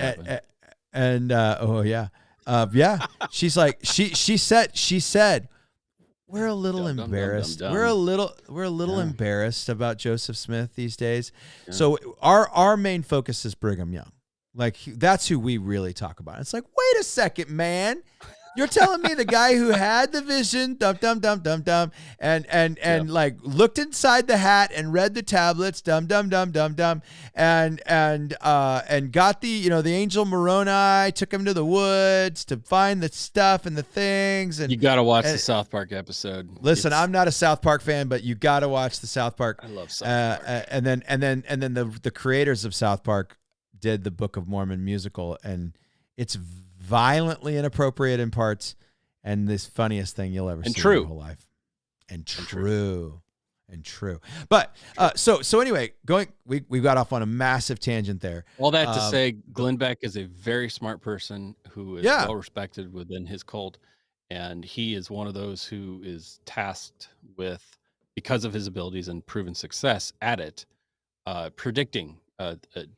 Oh yeah. She's like, she said, we're a little embarrassed. We're a little embarrassed about Joseph Smith these days. Yeah. So our main focus is Brigham Young. Like that's who we really talk about. It's like, wait a second, man. You're telling me the guy who had the vision, and like looked inside the hat and read the tablets, and got the angel Moroni, took him to the woods to find the stuff and the things. And you got to watch the South Park episode. Listen, I'm not a South Park fan, but you got to watch the South Park. I love South Park. And then the creators of South Park did the Book of Mormon musical, and it's violently inappropriate in parts, and this funniest thing you'll ever see in your whole life. And true. But so anyway, we got off on a massive tangent there. All that to say, Glenn Beck is a very smart person who is well respected within his cult, and he is one of those who is tasked with, because of his abilities and proven success at it, predicting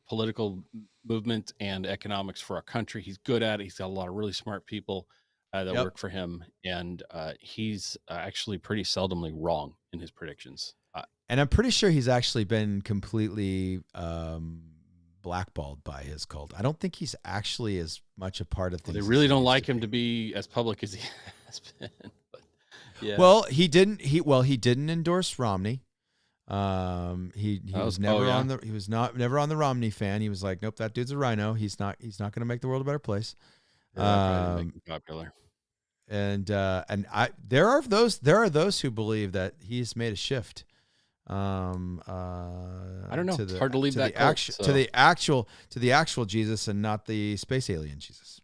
political movement and economics for our country. He's good at it. He's got a lot of really smart people that work for him, and he's actually pretty seldomly wrong in his predictions. And I'm pretty sure he's actually been completely blackballed by his cult. I don't think he's actually as much a part of things. They really don't like him to be as public as he has been. But yeah. Well, he didn't endorse Romney. He was never never on the Romney fan. He was like, nope, that dude's a rhino. He's not going to make the world a better place. Make him popular. And there are those who believe that he's made a shift. I don't know. It's hard to leave that to the actual Jesus and not the space alien Jesus.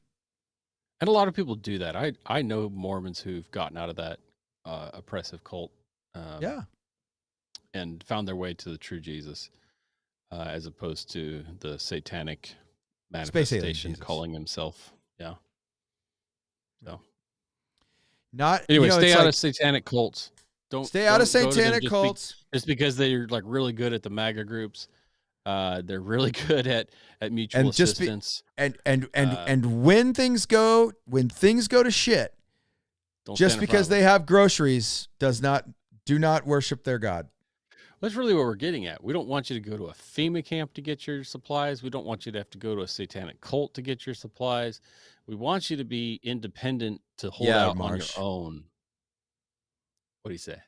And a lot of people do that. I know Mormons who've gotten out of that oppressive cult. And found their way to the true Jesus, as opposed to the satanic manifestation calling himself. Yeah. So. Anyway, stay out of satanic cults. Don't stay out of satanic cults. Just because they're like really good at the MAGA groups. They're really good at mutual assistance. And when things go to shit, just because they have groceries do not worship their God. That's really what we're getting at. We don't want you to go to a FEMA camp to get your supplies. We don't want you to have to go to a satanic cult to get your supplies. We want you to be independent, to hold Yeah, out on your Marsh. own. What do you say?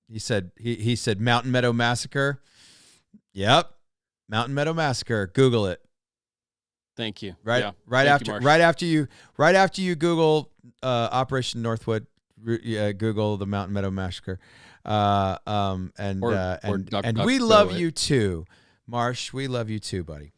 He said Mountain Meadow Massacre. Yep. Mountain Meadow Massacre. Google it. Thank you. Right, Yeah. right Thank after, you, Marsh. right after you Google Operation Northwood, Google the Mountain Meadow Massacre, and we love you too, Marsh. We love you too, buddy.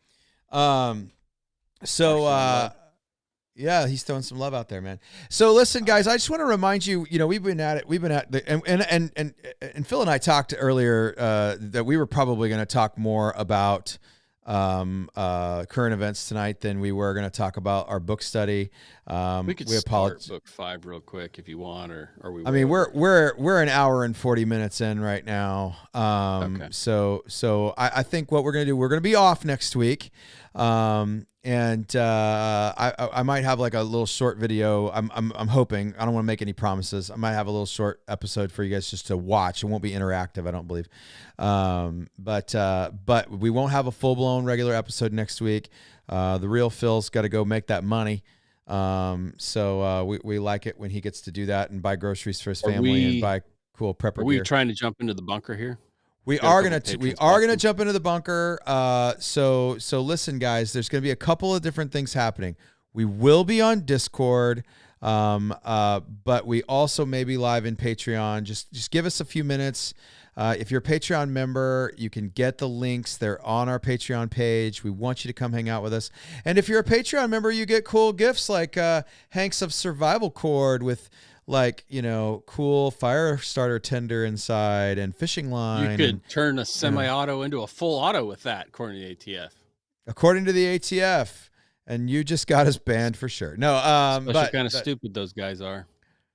Yeah, he's throwing some love out there, man. So listen, guys, I just want to remind you, we've been at the, and Phil and I talked earlier that we were probably going to talk more about current events tonight than we were going to talk about our book study. We could start book 5 real quick if you want, or are we? I mean, we're an hour and 40 minutes in right now. Okay. So I think what we're going to do, we're going to be off next week. And I might have like a little short video. I'm hoping. I don't want to make any promises. I might have a little short episode for you guys just to watch. It won't be interactive, I don't believe. But we won't have a full blown regular episode next week. The real Phil's got to go make that money. So we like it when he gets to do that and buy groceries for his family and buy cool prepper gear. Are we trying to jump into the bunker here? We are gonna jump into the bunker. So listen, guys. There's gonna be a couple of different things happening. We will be on Discord, but we also may be live in Patreon. Just give us a few minutes. If you're a Patreon member, you can get the links. They're on our Patreon page. We want you to come hang out with us. And if you're a Patreon member, you get cool gifts like Hanks of Survival Cord with, like, cool fire starter tender inside and fishing line. You could turn a semi-auto into a full auto with that, according to the ATF. According to the ATF. And you just got us banned for sure. No, special kind of stupid those guys are.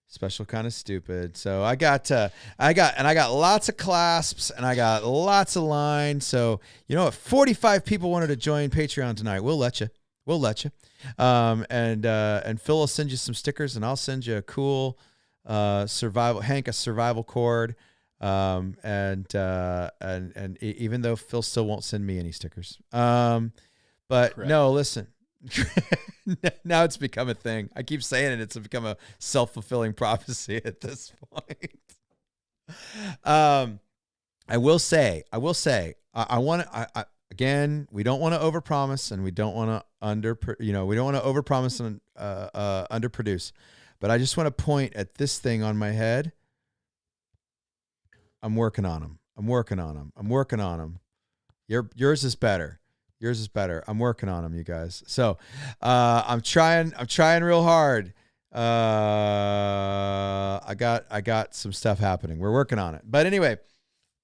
Special kind of stupid. So I got lots of clasps and I got lots of lines. So if 45 people wanted to join Patreon tonight, we'll let you. And Phil will send you some stickers, and I'll send you a cool survival cord. And even though Phil still won't send me any stickers. But correct. No, listen. Now it's become a thing. I keep saying it. It's become a self-fulfilling prophecy at this point. I will say, again, we don't want to overpromise and we don't want to we don't want to overpromise and underproduce. But I just want to point at this thing on my head. I'm working on them. Yours is better. I'm working on them, you guys. So I'm trying real hard. I got some stuff happening. We're working on it. But anyway,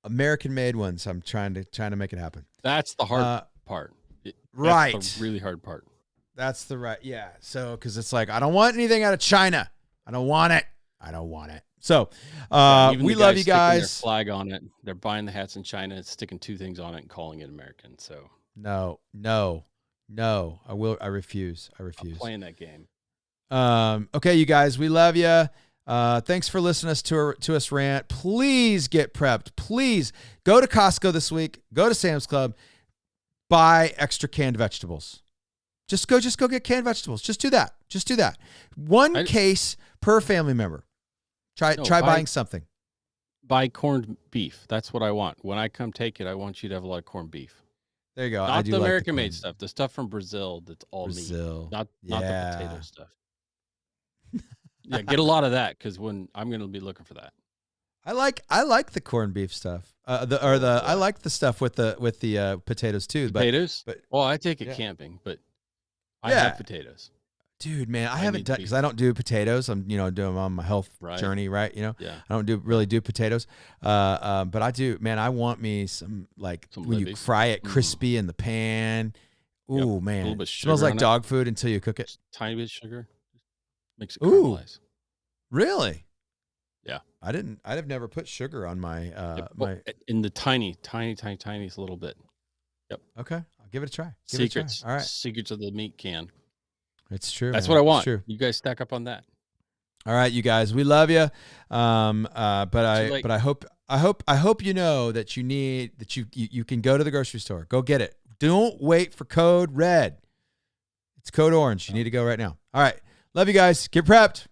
American made ones. I'm trying to make it happen. That's the hard part. Right. That's the really hard part. That's the right. Yeah. So, cause it's like, I don't want anything out of China. I don't want it. So, we love you guys. Their flag on it. They're buying the hats in China and sticking 2 things on it and calling it American. So no. I refuse. I'm playing that game. Okay, you guys, we love you. Thanks for listening to us rant. Please get prepped. Please go to Costco this week. Go to Sam's Club. Buy extra canned vegetables. Just go get canned vegetables. Just do that. 1 case per family member. Try buying something. Buy corned beef. That's what I want. When I come take it, I want you to have a lot of corned beef. There you go. Not the American-made stuff. The stuff from Brazil that's all meat. Not the potato stuff. Yeah, get a lot of that because when I'm going to be looking for that. I like the corned beef stuff. I like the stuff with the potatoes too. Potatoes? But I take it camping, but I have potatoes. Dude, man, I haven't done because I don't do potatoes. I'm doing on my health journey, right? I don't really do potatoes. But I do, man. I want me some when you fry it crispy in the pan. Ooh, man, a little bit smells like dog food until you cook it. Just tiny bit of sugar makes it caramelize. Really? Yeah. I've never put sugar on my in the tiniest little bit. Yep. Okay, I'll give it a try. Secrets. All right. Secrets of the meat can. It's true. That's what I want. You guys stack up on that. All right, you guys, we love you. But I I hope you know that you can go to the grocery store. Go get it. Don't wait for code red. It's code orange. You need to go right now. All right. Love you guys. Get prepped.